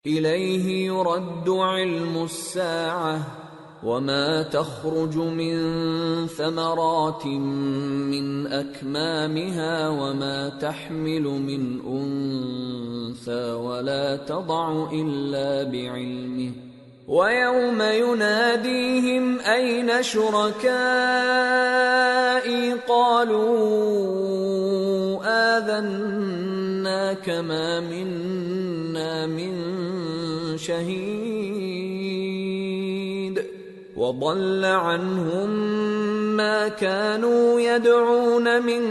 إليه يرد علم الساعة وما تخرج من ثمرات من أكمامها وما تحمل من أنثى ولا تضع إلا بعلمه ويوم يناديهم أين شركائي قالوا آذناك ما منا من شهيد وضل عنهم ما كانوا يدعون من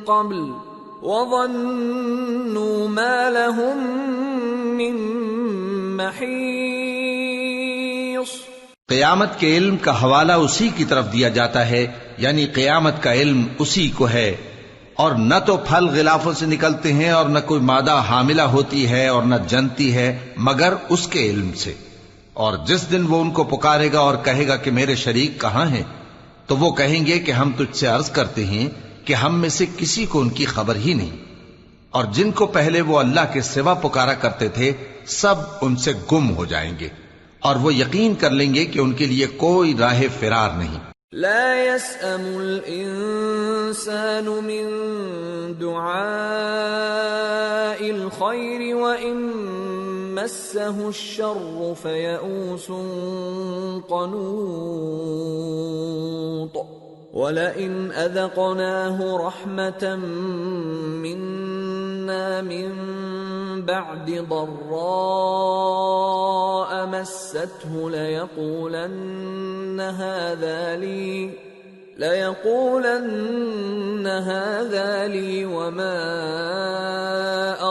قبل وظنوا ما لهم من محيص. قیامت کے علم کا حوالہ اسی کی طرف دیا جاتا ہے، یعنی قیامت کا علم اسی کو ہے، اور نہ تو پھل غلافوں سے نکلتے ہیں اور نہ کوئی مادہ حاملہ ہوتی ہے اور نہ جنتی ہے مگر اس کے علم سے. اور جس دن وہ ان کو پکارے گا اور کہے گا کہ میرے شریک کہاں ہیں، تو وہ کہیں گے کہ ہم تجھ سے عرض کرتے ہیں کہ ہم میں سے کسی کو ان کی خبر ہی نہیں، اور جن کو پہلے وہ اللہ کے سوا پکارا کرتے تھے سب ان سے گم ہو جائیں گے، اور وہ یقین کر لیں گے کہ ان کے لیے کوئی راہ فرار نہیں. لا يسأم الإنسان من دعاء الخير وإن مسه الشر فيئوس قنوط ولئن أذقناه رحمة منا من بعد ضراء مسته ليقولن هذا لي وما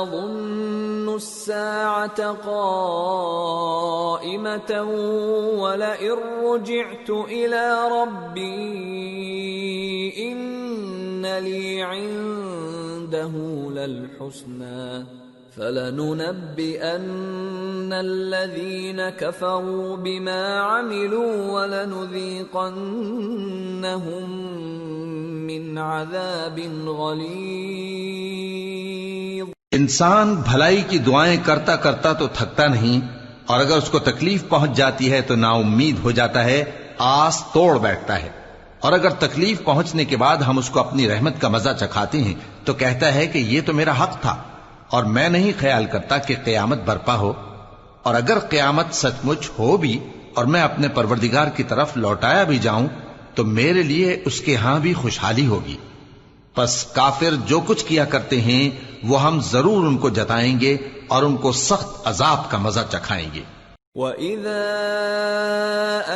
أظن الساعة قائمة ولئن رجعت إلى ربي إن لي عنده للحسنى فلننبئن الذين كفروا بما عملوا ولنذيقنهم من عذاب غلیظ. انسان بھلائی کی دعائیں کرتا کرتا تو تھکتا نہیں، اور اگر اس کو تکلیف پہنچ جاتی ہے تو نا امید ہو جاتا ہے، آس توڑ بیٹھتا ہے، اور اگر تکلیف پہنچنے کے بعد ہم اس کو اپنی رحمت کا مزہ چکھاتے ہیں تو کہتا ہے کہ یہ تو میرا حق تھا اور میں نہیں خیال کرتا کہ قیامت برپا ہو. اور اگر قیامت سچ مچ ہو بھی اور میں اپنے پروردگار کی طرف لوٹایا بھی جاؤں تو میرے لیے اس کے ہاں بھی خوشحالی ہوگی. پس کافر جو کچھ کیا کرتے ہیں وہ ہم ضرور ان کو جتائیں گے اور ان کو سخت عذاب کا مزہ چکھائیں گے. وَإِذَا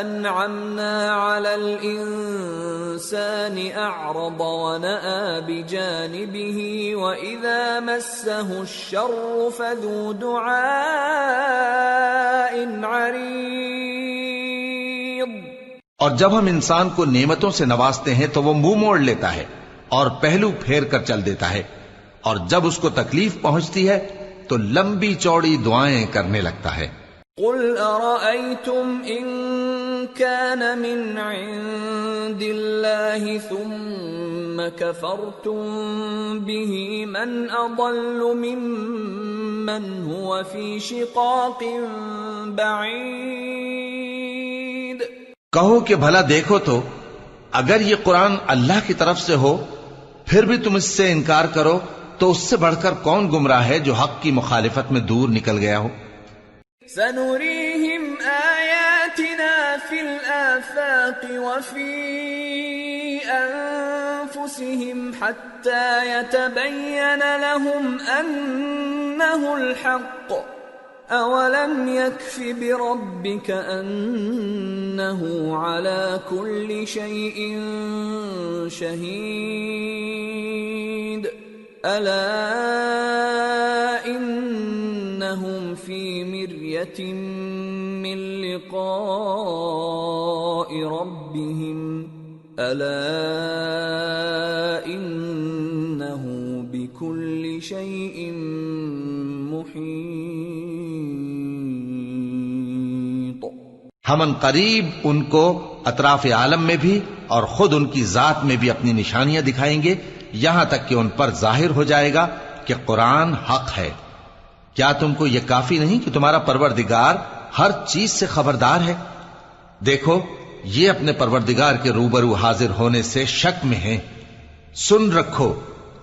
أَنْعَمْنَا عَلَى الْإِنسَانِ أَعْرَضَ وَنَأَى بِجَانِبِهِ وَإِذَا مَسَّهُ الشَّرُّ فَذُو دُعَاءٍ عَرِيضٍ. اور جب ہم انسان کو نعمتوں سے نوازتے ہیں تو وہ منہ موڑ لیتا ہے اور پہلو پھیر کر چل دیتا ہے، اور جب اس کو تکلیف پہنچتی ہے تو لمبی چوڑی دعائیں کرنے لگتا ہے. قل أرأيتم إن كان من عند الله ثم كفرتم به من أضل ممن هو في شقاق بعيد. کہو کہ بھلا دیکھو تو اگر یہ قرآن اللہ کی طرف سے ہو پھر بھی تم اس سے انکار کرو تو اس سے بڑھ کر کون گمراہ ہے جو حق کی مخالفت میں دور نکل گیا ہو. سنريهم آياتنا في الآفاق وفي أنفسهم حتى يتبين لهم أنه الحق أولم يكف بربك أنه على كل شيء شهيد ألا إنهم في مرية من لقاء ربهم ألا إنه بكل شيء محيط. ہم ان قریب ان کو اطراف عالم میں بھی اور خود ان کی ذات میں بھی اپنی نشانیاں دکھائیں گے، یہاں تک کہ ان پر ظاہر ہو جائے گا کہ قرآن حق ہے. کیا تم کو یہ کافی نہیں کہ تمہارا پروردگار ہر چیز سے خبردار ہے؟ دیکھو یہ اپنے پروردگار کے روبرو حاضر ہونے سے شک میں ہیں، سن رکھو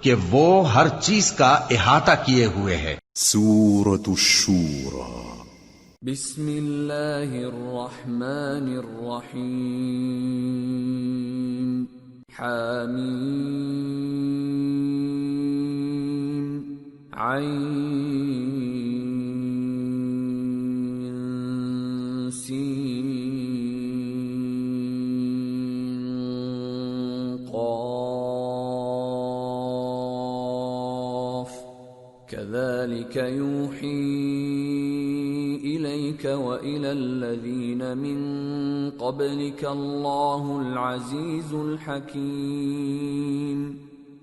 کہ وہ ہر چیز کا احاطہ کیے ہوئے ہے۔ سورة الشورى بسم اللہ الرحمن الرحیم حامیم عین سین كذلك يوحي إليك وإلى الذين من قبلك الله العزيز الحكيم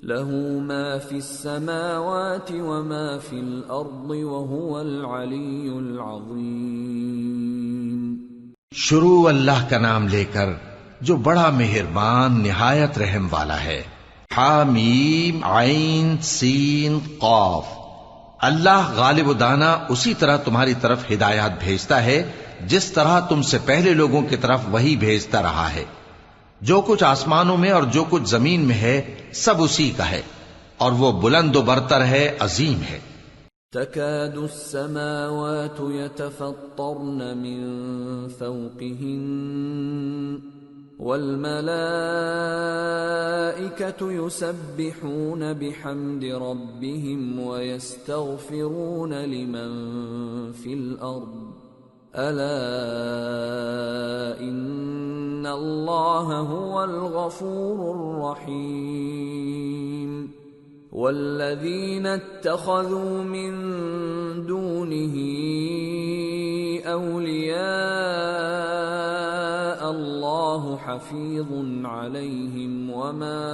له ما في السماوات وما في الأرض وهو العلي العظيم۔ شروع اللہ کا نام لے کر جو بڑا مہربان نہایت رحم والا ہے۔ حامیم عین سین قاف۔ اللہ غالب و دانا اسی طرح تمہاری طرف ہدایات بھیجتا ہے جس طرح تم سے پہلے لوگوں کی طرف وہی بھیجتا رہا ہے۔ جو کچھ آسمانوں میں اور جو کچھ زمین میں ہے سب اسی کا ہے، اور وہ بلند و برتر ہے، عظیم ہے۔ تكاد السماوات يتفطرن من فوقهن والملائكة يسبحون بحمد ربهم ويستغفرون لمن في الأرض ألا إن الله هو الغفور الرحيم والذين اتخذوا من دونه أولياء الله حفيظ عليهم وما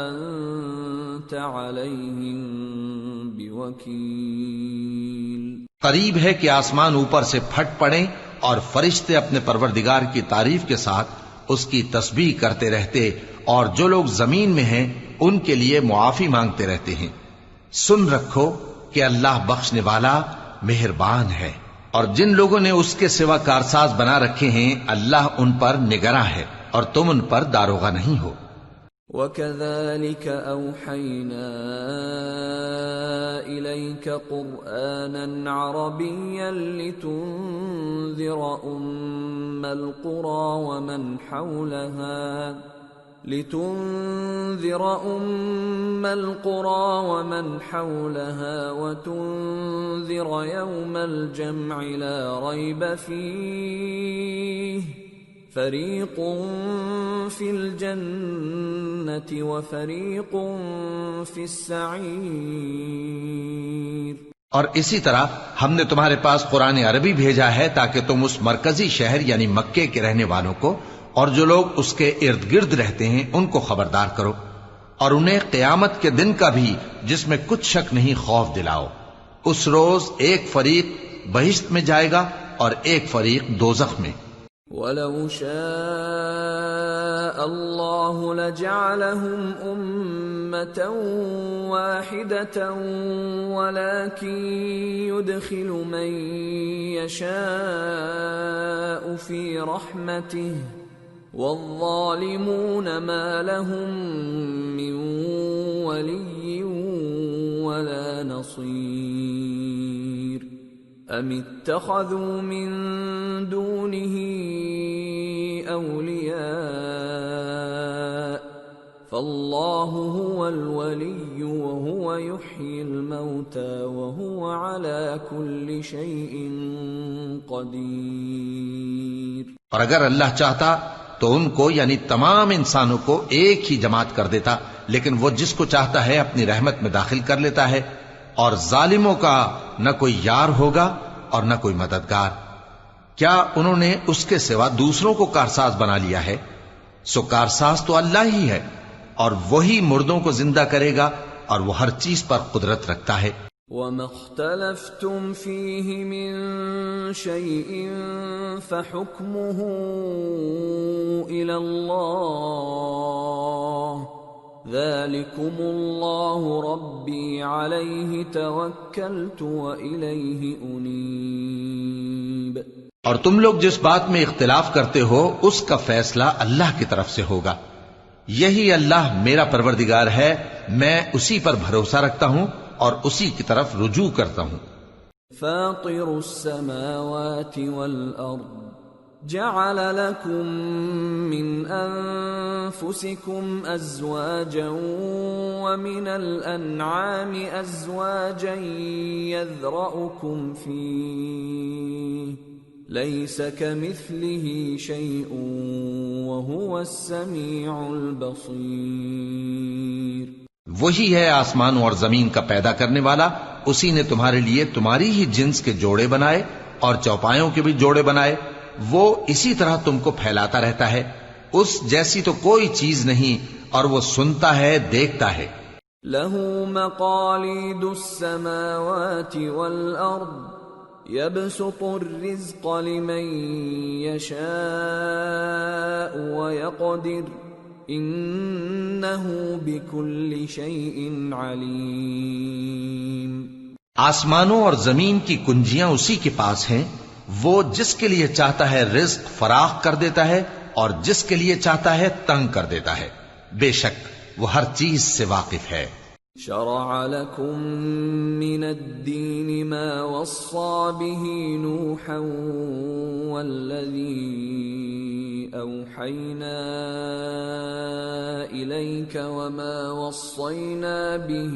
أنت عليهم بوكيل۔ قریب ہے کہ آسمان اوپر سے پھٹ پڑیں اور فرشتے اپنے پروردگار کی تعریف کے ساتھ اس کی تسبیح کرتے رہتے، اور جو لوگ زمین میں ہیں ان کے لیے معافی مانگتے رہتے ہیں۔ سن رکھو کہ اللہ بخشنے والا مہربان ہے، اور جن لوگوں نے اس کے سوا کارساز بنا رکھے ہیں اللہ ان پر نگراں ہے اور تم ان پر داروغہ نہیں ہو۔ وَكَذَلِكَ أَوْحَيْنَا إِلَيْكَ قُرْآنًا عَرَبِيًّا لِتُنذِرَ أُمَّ الْقُرَى وَمَنْ حَوْلَهَا وَتُنذِرَ يَوْمَ الْجَمْعِ لَا رَيْبَ فِيهِ فَرِيقٌ فِي الْجَنَّةِ وَفَرِيقٌ فِي السَّعِيرِ۔ اور اسی طرح ہم نے تمہارے پاس قرآن عربی بھیجا ہے تاکہ تم اس مرکزی شہر یعنی مکے کے رہنے والوں کو اور جو لوگ اس کے ارد گرد رہتے ہیں ان کو خبردار کرو، اور انہیں قیامت کے دن کا بھی جس میں کچھ شک نہیں خوف دلاؤ۔ اس روز ایک فریق بہشت میں جائے گا اور ایک فریق دوزخ میں۔ وَلَوْ شَاءَ اللَّهُ لَجَعَلَهُمْ أُمَّةً وَاحِدَةً وَلَكِنْ يُدْخِلُ مَنْ يَشَاءُ فِي رَحْمَتِهِ وَالظَّالِمُونَ مَا لَهُم مِّن وَلِيٍّ وَلَا نَصِيرٍ أَمِ اتَّخَذُوا مِن دُونِهِ أَوْلِيَاءَ فَاللَّهُ هُوَ الْوَلِيُّ وَهُوَ يُحْيِي الْمَوْتَى وَهُوَ عَلَى كُلِّ شَيْءٍ قَدِيرٌ۔ اور اگر اللہ چاہتا تو ان کو یعنی تمام انسانوں کو ایک ہی جماعت کر دیتا، لیکن وہ جس کو چاہتا ہے اپنی رحمت میں داخل کر لیتا ہے، اور ظالموں کا نہ کوئی یار ہوگا اور نہ کوئی مددگار۔ کیا انہوں نے اس کے سوا دوسروں کو کارساز بنا لیا ہے؟ سو کارساز تو اللہ ہی ہے، اور وہی مردوں کو زندہ کرے گا، اور وہ ہر چیز پر قدرت رکھتا ہے۔ وَمَا اخْتَلَفْتُمْ فِيهِ مِنْ شَيْءٍ فَحُكْمُهُ إِلَى اللَّهِ ذلكم الله ربي عليه توكلت وإليه أنيب۔ اور تم لوگ جس بات میں اختلاف کرتے ہو اس کا فیصلہ اللہ کی طرف سے ہوگا۔ یہی اللہ میرا پروردگار ہے، میں اسی پر بھروسہ رکھتا ہوں اور اسی کی طرف رجوع کرتا ہوں۔ فاطر السماوات والأرض جعل لكم من أنفسكم أزواجا ومن الأنعام أزواجا يذرأكم فيه ليس كمثله شيء وهو السميع البصير۔ وہی ہے آسمانوں اور زمین کا پیدا کرنے والا، اسی نے تمہارے لیے تمہاری ہی جنس کے جوڑے بنائے اور چوپایوں کے بھی جوڑے بنائے، وہ اسی طرح تم کو پھیلاتا رہتا ہے، اس جیسی تو کوئی چیز نہیں، اور وہ سنتا ہے، دیکھتا ہے۔ لہ مقالید السماوات والارض يبسط الرزق لمن يشاء ويقدر انه بكل شيء عليم۔ آسمانوں اور زمین کی کنجیاں اسی کے پاس ہیں، وہ جس کے لیے چاہتا ہے رزق فراخ کر دیتا ہے اور جس کے لیے چاہتا ہے تنگ کر دیتا ہے، بے شک وہ ہر چیز سے واقف ہے۔ شرع لكم من الدين ما وصى به نوحا والذي أوحينا إليك وما وصينا به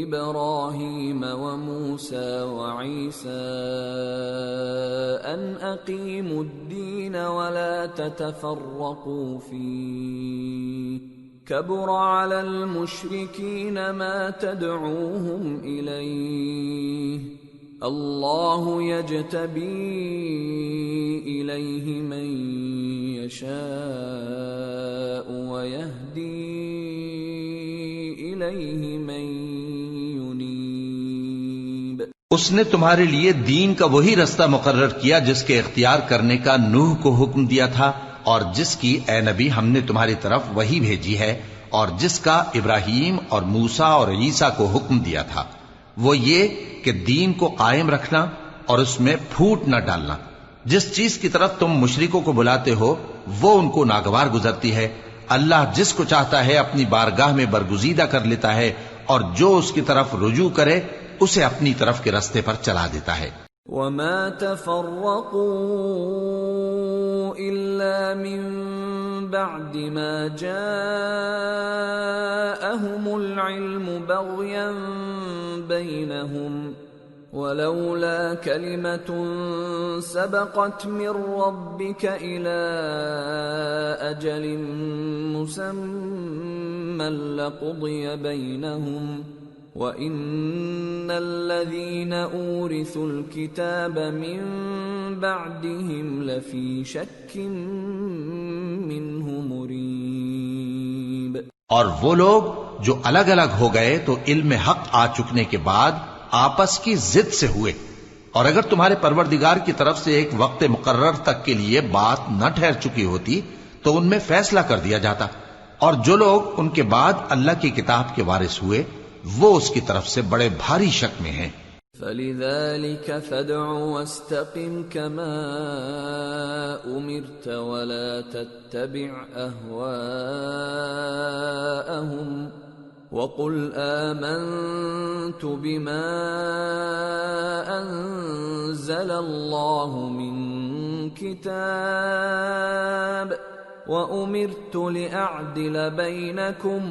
إبراهيم وموسى وعيسى أن أقيموا الدين ولا تتفرقوا فيه كبر على المشركين ما تدعوهم إليه الله يجتبي إليه من يشاء ويهدي إليه من ينيب۔ اس نے تمہارے لیے دین کا وہی رستہ مقرر کیا جس کے اختیار کرنے کا نوح کو حکم دیا تھا، اور جس کی اے نبی ہم نے تمہاری طرف وہی بھیجی ہے، اور جس کا ابراہیم اور موسیٰ اور عیسیٰ کو حکم دیا تھا، وہ یہ کہ دین کو قائم رکھنا اور اس میں پھوٹ نہ ڈالنا۔ جس چیز کی طرف تم مشرکوں کو بلاتے ہو وہ ان کو ناگوار گزرتی ہے، اللہ جس کو چاہتا ہے اپنی بارگاہ میں برگزیدہ کر لیتا ہے، اور جو اس کی طرف رجوع کرے اسے اپنی طرف کے رستے پر چلا دیتا ہے۔ وما تفرقوا إلا من بعد ما جاءهم العلم بغيا بينهم ولولا كلمة سبقت من ربك إلى أجل مسمى لقضي بينهم وَإِنَّ الَّذِينَ أُورِثُوا الْكِتَابَ مِنْ بَعْدِهِمْ لَفِي شَكٍّ مِّنْهُ مُرِيبٍ۔ اور وہ لوگ جو الگ الگ ہو گئے تو علم حق آ چکنے کے بعد آپس کی ضد سے ہوئے، اور اگر تمہارے پروردگار کی طرف سے ایک وقت مقرر تک کے لیے بات نہ ٹھہر چکی ہوتی تو ان میں فیصلہ کر دیا جاتا، اور جو لوگ ان کے بعد اللہ کی کتاب کے وارث ہوئے وہ اس کی طرف سے بڑے بھاری شک میں ہیں۔ فَلِذَلِكَ فَادْعُ وَاسْتَقِمْ كَمَا أُمِرْتَ وَلَا تَتَّبِعْ أَهْوَاءَهُمْ وَقُلْ آمَنْتُ بِمَا أَنزَلَ اللَّهُ مِنْ كِتَابٍ وَأُمِرْتُ لِأَعْدِلَ بَيْنَكُمْ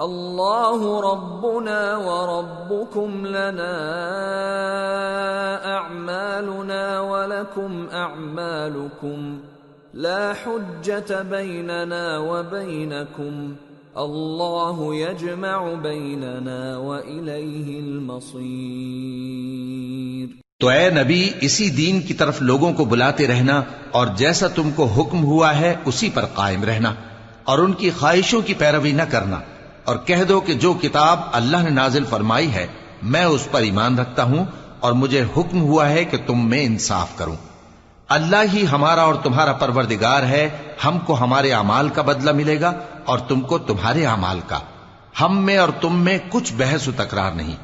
اللہ ربنا وربکم لنا اعمالنا ولکم اعمالکم لا حجة بیننا وبینکم اللہ یجمع بیننا والیہ المصیر۔ تو اے نبی اسی دین کی طرف لوگوں کو بلاتے رہنا، اور جیسا تم کو حکم ہوا ہے اسی پر قائم رہنا، اور ان کی خواہشوں کی پیروی نہ کرنا، اور کہہ دو کہ جو کتاب اللہ نے نازل فرمائی ہے میں اس پر ایمان رکھتا ہوں، اور مجھے حکم ہوا ہے کہ تم میں انصاف کروں۔ اللہ ہی ہمارا اور تمہارا پروردگار ہے، ہم کو ہمارے اعمال کا بدلہ ملے گا اور تم کو تمہارے اعمال کا۔ ہم میں اور تم میں کچھ بحث و تکرار نہیں،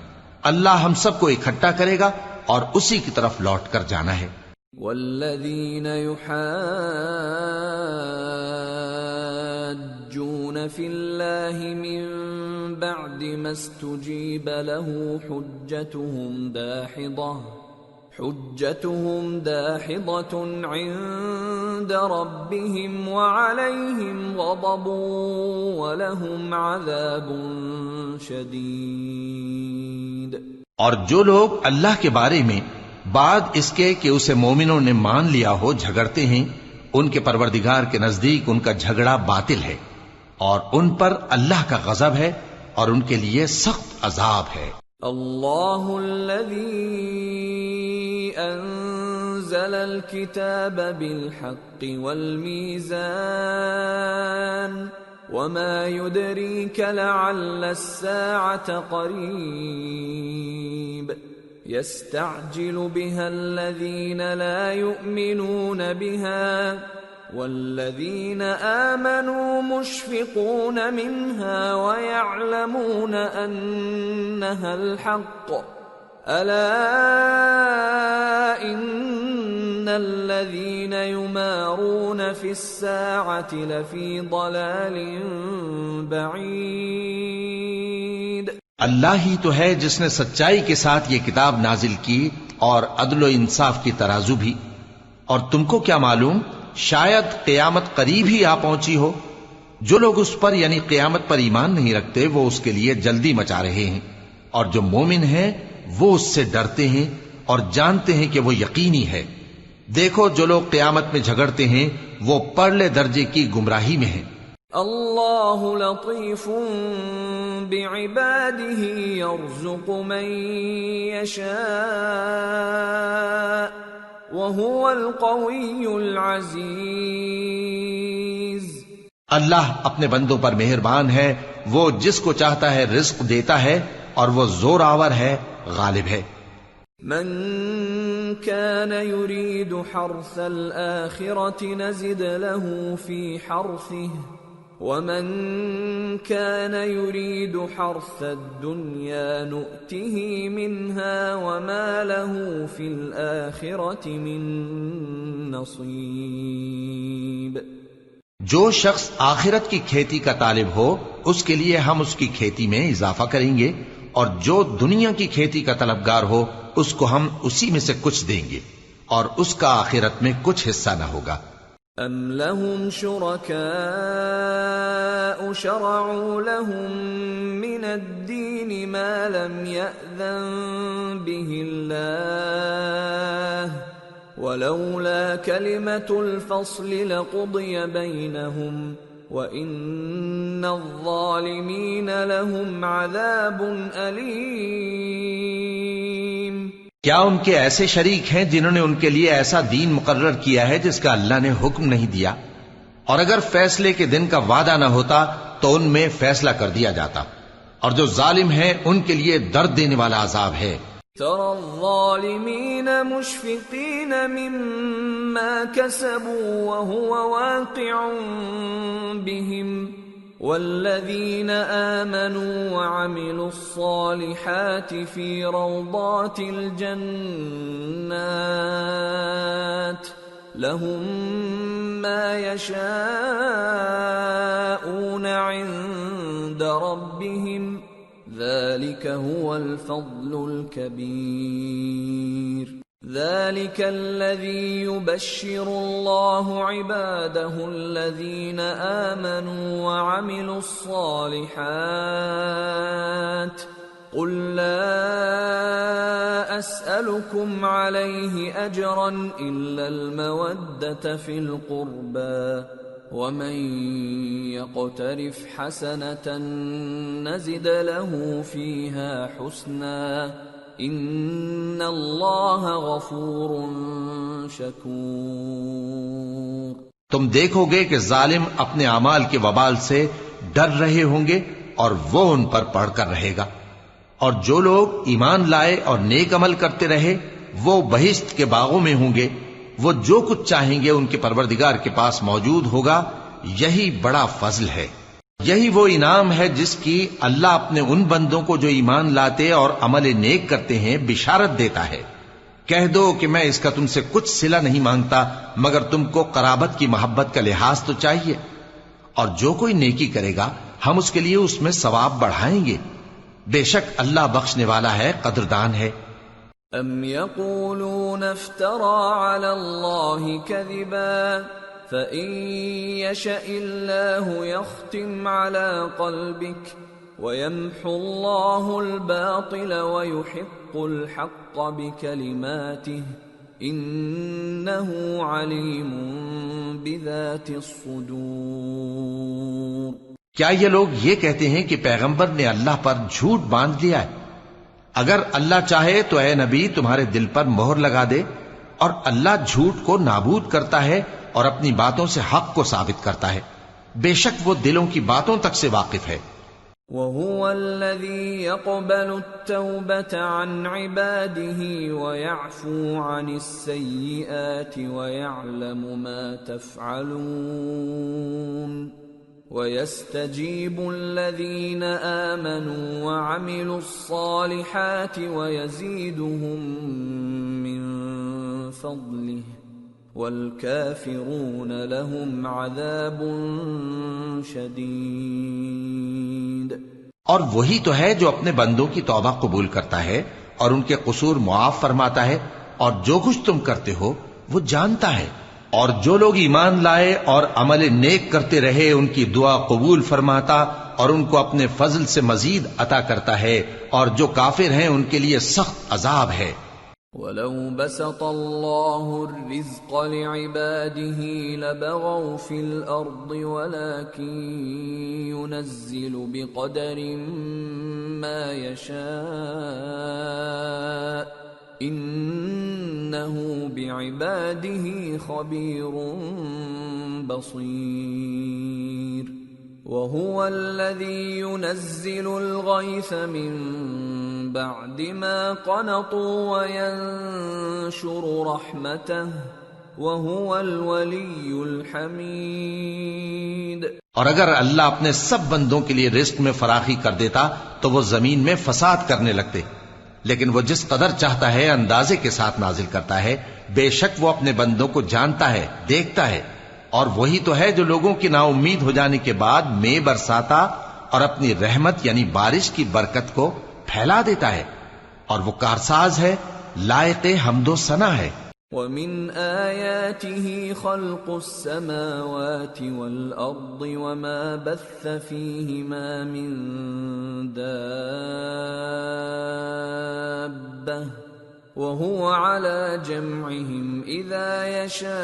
اللہ ہم سب کو اکٹھا کرے گا اور اسی کی طرف لوٹ کر جانا ہے۔ والذین یحاجون فی اللہ من بعد ما استجیب له حجتهم داحضة عند ربهم وعليهم غضب ولهم عذاب شدید۔ اور جو لوگ اللہ کے بارے میں بعد اس کے کہ اسے مومنوں نے مان لیا ہو جھگڑتے ہیں، ان کے پروردگار کے نزدیک ان کا جھگڑا باطل ہے اور ان پر اللہ کا غضب ہے اور ان کے لیے سخت عذاب ہے۔ اللہ الذی انزل الكتاب بالحق والمیزان وما يدريك لعل الساعة قريب يستعجل بها الذين لا يؤمنون بها والذين آمنوا مشفقون منها ويعلمون أنها الحق ألا إن الذين يمارون في الساعة لفي ضلال بعيد۔ اللہ ہی تو ہے جس نے سچائی کے ساتھ یہ کتاب نازل کی اور عدل و انصاف کی ترازو بھی، اور تم کو کیا معلوم شاید قیامت قریب ہی آ پہنچی ہو۔ جو لوگ اس پر یعنی قیامت پر ایمان نہیں رکھتے وہ اس کے لیے جلدی مچا رہے ہیں، اور جو مومن ہیں وہ اس سے ڈرتے ہیں اور جانتے ہیں کہ وہ یقینی ہے۔ دیکھو جو لوگ قیامت میں جھگڑتے ہیں وہ پرلے درجے کی گمراہی میں ہیں۔ اللہ لطیف بعباده يرزق من يشاء وهو القوی العزیز۔ اللہ اپنے بندوں پر مہربان ہے، وہ جس کو چاہتا ہے رزق دیتا ہے اور وہ زور آور ہے، غالب ہے۔ من كان يريد حرث الآخرة نزد له في حرثه ومن كان يريد حرث الدنيا نؤته منها وما له في الآخرة من نصيب۔ جو شخص آخرت کی کھیتی کا طالب ہو اس کے لیے ہم اس کی کھیتی میں اضافہ کریں گے، اور جو دنیا کی کھیتی کا طلبگار ہو اس کو ہم اسی میں سے کچھ دیں گے اور اس کا آخرت میں کچھ حصہ نہ ہوگا۔ ام لهم شركاء شرعوا لهم من الدين ما لم يأذن به الله ولولا كلمة الفصل لقضي بينهم وَإِنَّ الظَّالِمِينَ لَهُمْ عَذَابٌ أَلِيمٌ۔ کیا ان کے ایسے شریک ہیں جنہوں نے ان کے لیے ایسا دین مقرر کیا ہے جس کا اللہ نے حکم نہیں دیا؟ اور اگر فیصلے کے دن کا وعدہ نہ ہوتا تو ان میں فیصلہ کر دیا جاتا، اور جو ظالم ہیں ان کے لیے درد دینے والا عذاب ہے۔ ترى الظالمين مشفقين مما كسبوا وهو واقع بهم والذين آمنوا وعملوا الصالحات في روضات الجنات لهم ما يشاءون عند ربهم ذلك هو الفضل الكبير۔ ذلك الذي يبشر الله عباده الذين آمنوا وعملوا الصالحات قل لا أسألكم عليه أجرا إلا المودة في القربى ومن يقترف حسنة نزد له فيها حسنا ان اللہ غفور شکور۔ تم دیکھو گے کہ ظالم اپنے اعمال کے وبال سے ڈر رہے ہوں گے اور وہ ان پر پڑھ کر رہے گا، اور جو لوگ ایمان لائے اور نیک عمل کرتے رہے وہ بہشت کے باغوں میں ہوں گے، وہ جو کچھ چاہیں گے ان کے پروردگار کے پاس موجود ہوگا، یہی بڑا فضل ہے۔ یہی وہ انعام ہے جس کی اللہ اپنے ان بندوں کو جو ایمان لاتے اور عمل نیک کرتے ہیں بشارت دیتا ہے۔ کہہ دو کہ میں اس کا تم سے کچھ صلہ نہیں مانگتا مگر تم کو قرابت کی محبت کا لحاظ تو چاہیے، اور جو کوئی نیکی کرے گا ہم اس کے لیے اس میں ثواب بڑھائیں گے، بے شک اللہ بخشنے والا ہے، قدردان ہے۔ ام یقولون افترى على الله كذبا فإن يشأ الله يختم على قلبك ويمحو الله الباطل ويحق الحق بكلماته إنه عليم بذات الصدور۔ کیا یہ لوگ یہ کہتے ہیں کہ پیغمبر نے اللہ پر جھوٹ باندھ لیا ہے؟ اگر اللہ چاہے تو اے نبی تمہارے دل پر مہر لگا دے، اور اللہ جھوٹ کو نابود کرتا ہے اور اپنی باتوں سے حق کو ثابت کرتا ہے، بے شک وہ دلوں کی باتوں تک سے واقف ہے۔ وَهُوَ الَّذِي يَقْبَلُ التَّوْبَةَ عَنْ عِبَادِهِ وَيَعْفُو عَنِ السَّيِّئَاتِ وَيَعْلَمُ مَا تَفْعَلُونَ وَيَسْتَجِيبُ الَّذِينَ آمَنُوا وَعَمِلُوا الصَّالِحَاتِ وَيَزِيدُهُم مِّن فَضْلِهِ وَالْكَافِرُونَ لَهُمْ عَذَابٌ شَدِيدٌ۔ اور وہی تو ہے جو اپنے بندوں کی توبہ قبول کرتا ہے اور ان کے قصور معاف فرماتا ہے، اور جو کچھ تم کرتے ہو وہ جانتا ہے، اور جو لوگ ایمان لائے اور عمل نیک کرتے رہے ان کی دعا قبول فرماتا اور ان کو اپنے فضل سے مزید عطا کرتا ہے، اور جو کافر ہیں ان کے لیے سخت عذاب ہے۔ وَلَوْ بَسَطَ اللَّهُ الرِّزْقَ لِعِبَادِهِ لَبَغَوْا فِي الْأَرْضِ وَلَكِنْ يُنَزِّلُ بِقَدَرٍ مَا يَشَاءُ إِنَّهُ بِعِبَادِهِ خَبِيرٌ بَصِيرٌ۔ وَهُوَ الَّذِي يُنَزِّلُ الْغَيْثَ مِن بَعْدِ مَا قَنَطُوا وَيَنشُرُ رَحْمَتَهُ وَهُوَ الْوَلِيُّ الْحَمِيدُ۔ اور اگر اللہ اپنے سب بندوں کے لیے رزق میں فراخی کر دیتا تو وہ زمین میں فساد کرنے لگتے، لیکن وہ جس قدر چاہتا ہے اندازے کے ساتھ نازل کرتا ہے، بے شک وہ اپنے بندوں کو جانتا ہے، دیکھتا ہے۔ اور وہی تو ہے جو لوگوں کی نا امید ہو جانے کے بعد مے برساتا اور اپنی رحمت یعنی بارش کی برکت کو پھیلا دیتا ہے، اور وہ کارساز ہے، لائق حمد و ثنا ہے۔ وَمِنْ آيَاتِهِ خَلْقُ السَّمَاوَاتِ وَالْأَرْضِ وَمَا بَثَّ فِيهِمَا مِن دَابَّةٍ وَهُوَ عَلَى جَمْعِهِمْ إِذَا يَشَاءُ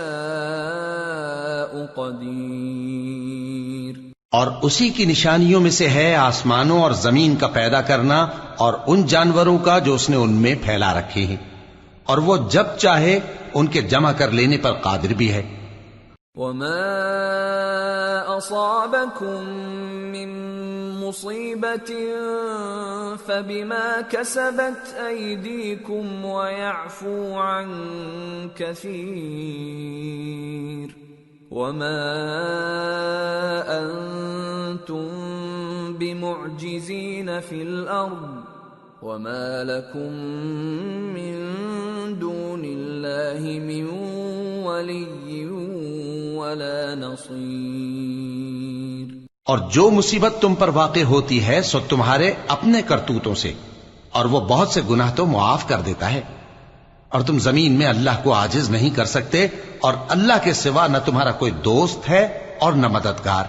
قَدِيرٌ۔ اور اسی کی نشانیوں میں سے ہے آسمانوں اور زمین کا پیدا کرنا اور ان جانوروں کا جو اس نے ان میں پھیلا رکھے ہیں، اور وہ جب چاہے ان کے جمع کر لینے پر قادر بھی ہے۔ وَمَا أَصَابَكُم مِّن مُّصِيبَةٍ فَبِمَا كَسَبَتْ أَيْدِيكُمْ وَيَعْفُو عَن كَثِيرٍ وَمَا أَنتُم بِمُعْجِزِينَ فِي الْأَرْضِ وَمَا لَكُم مِّن دُونِ اللَّهِ مِن وَلِيٍّ وَلَا نَصِيرٍ۔ اور جو مصیبت تم پر واقع ہوتی ہے سو تمہارے اپنے کرتوتوں سے، اور وہ بہت سے گناہ تو معاف کر دیتا ہے، اور تم زمین میں اللہ کو عاجز نہیں کر سکتے، اور اللہ کے سوا نہ تمہارا کوئی دوست ہے اور نہ مددگار۔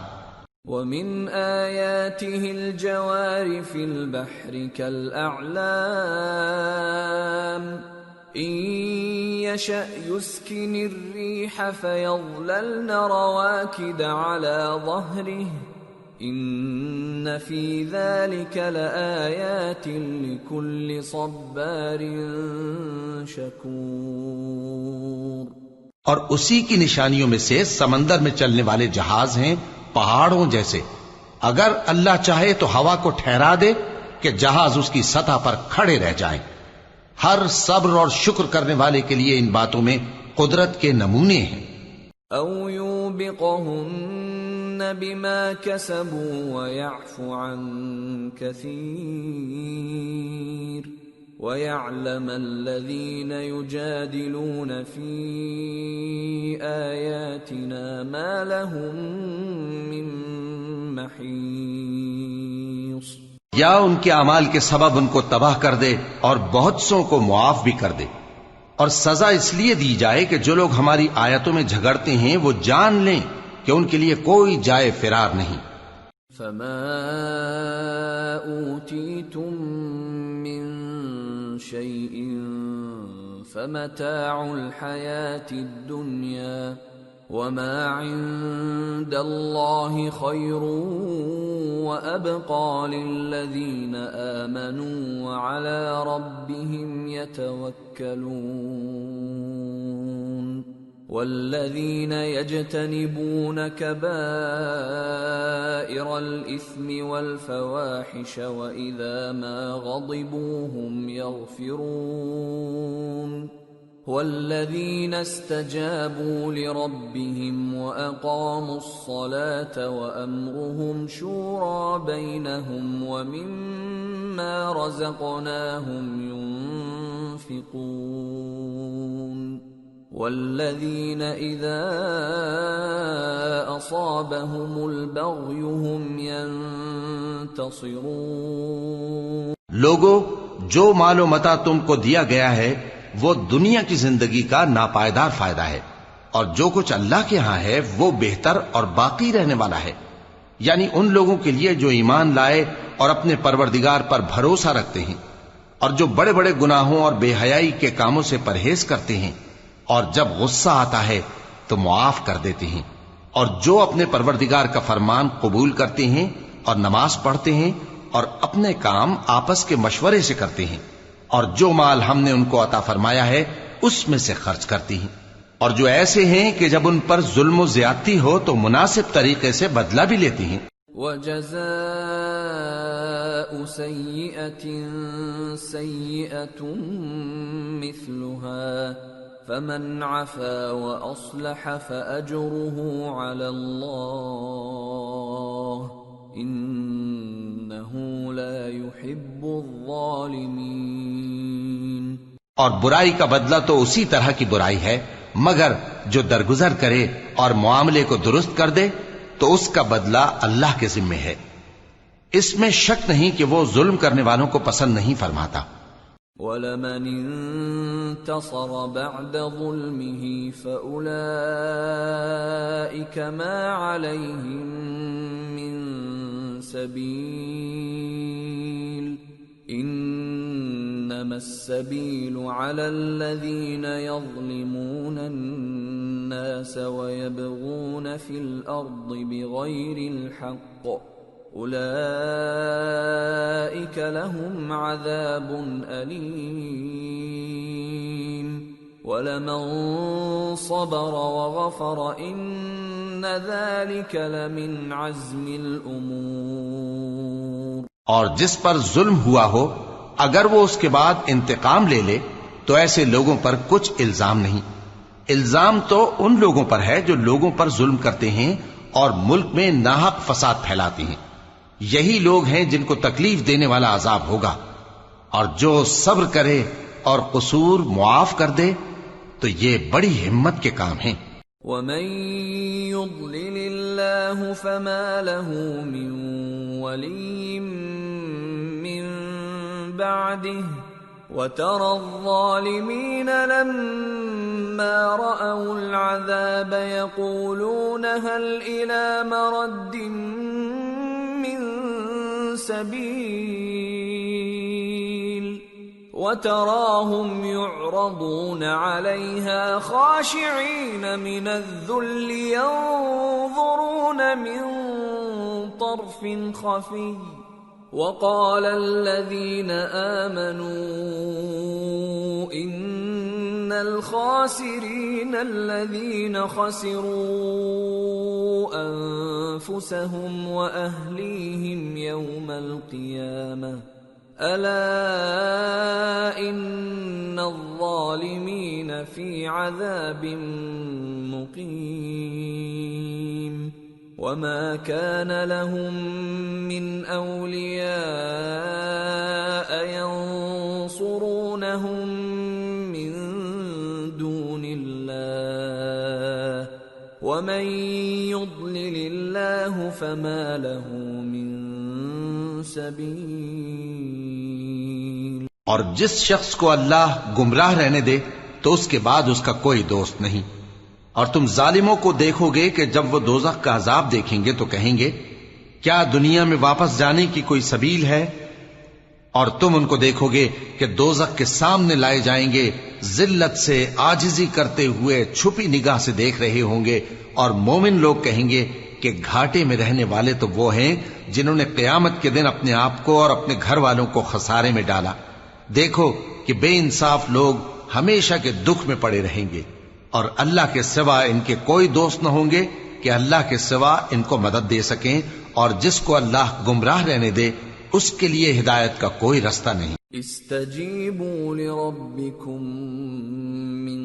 وَمِنْ آيَاتِهِ الْجَوَارِ فِي الْبَحْرِ كَالْأَعْلَامِ إِنْ يَشَأْ يُسْكِنِ الرِّيحَ فَيَظْلَلْنَ رَوَاكِدَ عَلَى ظَهْرِهِ إِنَّ فِي ذَلِكَ لَآيَاتٍ لِكُلِّ صَبَّارٍ شَكُورٍ۔ اور اسی کی نشانیوں میں سے سمندر میں چلنے والے جہاز ہیں پہاڑوں جیسے، اگر اللہ چاہے تو ہوا کو ٹھہرا دے کہ جہاز اس کی سطح پر کھڑے رہ جائیں۔ ہر صبر اور شکر کرنے والے کے لیے ان باتوں میں قدرت کے نمونے ہیں. او یوبقہن بما کسبوا ویعفو عن کثیر وَيَعْلَمَ الَّذِينَ يُجَادِلُونَ فِي آيَاتِنَا مَا لَهُم مِّن مَّحِيصٍ. یا ان کے اعمال کے سبب ان کو تباہ کر دے اور بہت سوں کو معاف بھی کر دے. اور سزا اس لیے دی جائے کہ جو لوگ ہماری آیتوں میں جھگڑتے ہیں وہ جان لیں کہ ان کے لیے کوئی جائے فرار نہیں. فَمَا أُوتِيتُم مِّن شيء فمتاع الحياة الدنيا وما عند الله خير وأبقى للذين آمنوا وعلى ربهم يتوكلون. والذين يجتنبون كبائر الإثم والفواحش وإذا ما غضبوا هم يغفرون. والذين استجابوا لربهم وأقاموا الصلاة وأمرهم شورى بينهم ومما رزقناهم ينفقون. والذين إذا أصابهم البغي هم ينتصرون. لوگو، جو مال و متاع تم کو دیا گیا ہے وہ دنیا کی زندگی کا ناپائیدار فائدہ ہے، اور جو کچھ اللہ کے ہاں ہے وہ بہتر اور باقی رہنے والا ہے. یعنی ان لوگوں کے لیے جو ایمان لائے اور اپنے پروردگار پر بھروسہ رکھتے ہیں، اور جو بڑے بڑے گناہوں اور بے حیائی کے کاموں سے پرہیز کرتے ہیں، اور جب غصہ آتا ہے تو معاف کر دیتے ہیں، اور جو اپنے پروردگار کا فرمان قبول کرتے ہیں اور نماز پڑھتے ہیں اور اپنے کام آپس کے مشورے سے کرتے ہیں، اور جو مال ہم نے ان کو عطا فرمایا ہے اس میں سے خرچ کرتی ہیں، اور جو ایسے ہیں کہ جب ان پر ظلم و زیادتی ہو تو مناسب طریقے سے بدلہ بھی لیتی ہیں. وَجَزَاءُ سَيِّئَةٍ سَيِّئَةٌ مِثْلُهَا فَمَنْ عَفَا وَأَصْلَحَ فَأَجْرُهُ عَلَى اللَّهِ إِنَّهُ لَا يُحِبُّ الظَّالِمِينَ. اور برائی کا بدلہ تو اسی طرح کی برائی ہے، مگر جو درگزر کرے اور معاملے کو درست کر دے تو اس کا بدلہ اللہ کے ذمے ہے. اس میں شک نہیں کہ وہ ظلم کرنے والوں کو پسند نہیں فرماتا. وَلَمَنِ انتصر بعد ظلمه فأولئك ما عليهم من سبيل إنما السبيل على الذين يظلمون الناس ويبغون في الأرض بغير الحق أولئك لهم عذاب أليم وَلَمَن صَبَرَ وَغَفَرَ إِنَّ ذَلِكَ لَمِنْ عَزْمِ الْأُمُورِ. اور جس پر ظلم ہوا ہو اگر وہ اس کے بعد انتقام لے لے تو ایسے لوگوں پر کچھ الزام نہیں. الزام تو ان لوگوں پر ہے جو لوگوں پر ظلم کرتے ہیں اور ملک میں ناحق فساد پھیلاتے ہیں. یہی لوگ ہیں جن کو تکلیف دینے والا عذاب ہوگا. اور جو صبر کرے اور قصور معاف کر دے تو یہ بڑی ہمت کے کام ہیں. وَمَن يُضْلِلِ اللَّهُ فَمَا لَهُ مِن وَلِيٍّ مِّن بَعْدِهِ وَتَرَى الظَّالِمِينَ لَمَّا رَأَوُا الْعَذَابَ يَقُولُونَ هَلْ إِلَى مَرَدٍّ مِّن سَبِيلٍ وَتَرَاهُمْ يُعْرَضُونَ عَلَيْهَا خَاشِعِينَ مِنَ الذُّلِّ يَنظُرُونَ مِن طَرْفٍ خَفِيٍّ وَقَالَ الَّذِينَ آمَنُوا إِنَّ الْخَاسِرِينَ الَّذِينَ خَسِرُوا أَنفُسَهُمْ وَأَهْلِيهِمْ يَوْمَ الْقِيَامَةِ ألا إن الظالمين في عذاب مقيم وما كان لهم من أولياء ينصرونهم من دون الله ومن يضلل الله فما له من سبيل. اور جس شخص کو اللہ گمراہ رہنے دے تو اس کے بعد اس کا کوئی دوست نہیں. اور تم ظالموں کو دیکھو گے کہ جب وہ دوزخ کا عذاب دیکھیں گے تو کہیں گے کیا دنیا میں واپس جانے کی کوئی سبیل ہے؟ اور تم ان کو دیکھو گے کہ دوزخ کے سامنے لائے جائیں گے، ذلت سے عاجزی کرتے ہوئے چھپی نگاہ سے دیکھ رہے ہوں گے، اور مومن لوگ کہیں گے کہ گھاٹے میں رہنے والے تو وہ ہیں جنہوں نے قیامت کے دن اپنے آپ کو اور اپنے گھر والوں کو خسارے میں ڈالا. دیکھو کہ بے انصاف لوگ ہمیشہ کے دکھ میں پڑے رہیں گے، اور اللہ کے سوا ان کے کوئی دوست نہ ہوں گے کہ اللہ کے سوا ان کو مدد دے سکیں، اور جس کو اللہ گمراہ رہنے دے اس کے لیے ہدایت کا کوئی رستہ نہیں. استجیبوا لربکم من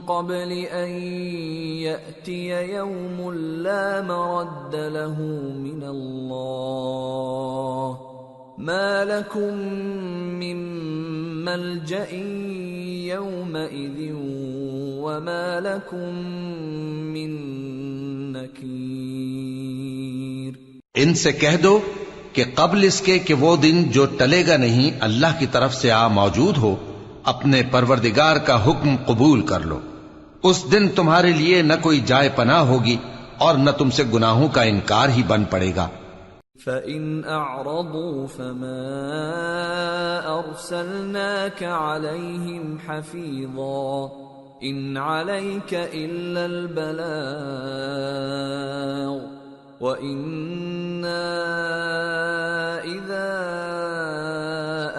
قبل ان یأتی یوم لا مرد له من اللہ ما لکم من ملجأ یومئذ وما لکم من نکیر. ان سے کہہ دو کہ قبل اس کے کہ وہ دن جو ٹلے گا نہیں اللہ کی طرف سے موجود ہو، اپنے پروردگار کا حکم قبول کر لو. اس دن تمہارے لیے نہ کوئی جائے پناہ ہوگی اور نہ تم سے گناہوں کا انکار ہی بن پڑے گا. فَإِنْ أَعْرَضُوا فَمَا أَرْسَلْنَاكَ عَلَيْهِمْ حَفِيظًا إِنْ عَلَيْكَ إِلَّا الْبَلَاغُ وَإِنَّا إِذَا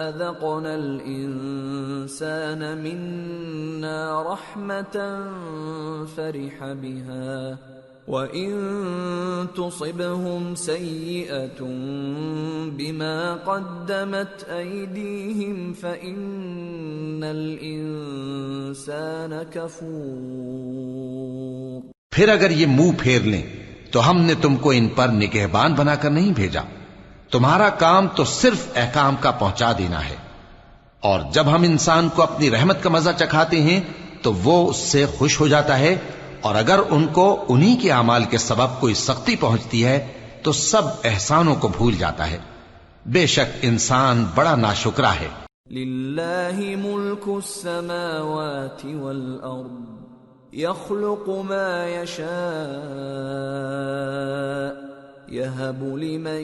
أَذَقْنَا الْإِنسَانَ مِنَّا رَحْمَةً فَرِحَ بِهَا وَإِن تُصِبْهُمْ سَيِّئَةٌ بِمَا قَدَّمَتْ أَيْدِيهِمْ فَإِنَّ الْإِنسَانَ كَفُورٌ. پھر اگر یہ منہ پھیر لیں تو ہم نے تم کو ان پر نگہبان بنا کر نہیں بھیجا. تمہارا کام تو صرف احکام کا پہنچا دینا ہے، اور جب ہم انسان کو اپنی رحمت کا مزہ چکھاتے ہیں تو وہ اس سے خوش ہو جاتا ہے، اور اگر ان کو انہی کے اعمال کے سبب کوئی سختی پہنچتی ہے تو سب احسانوں کو بھول جاتا ہے. بے شک انسان بڑا ناشکرا ہے. للہ ملک السماوات والارض يخلق ما يشاء يهب لمن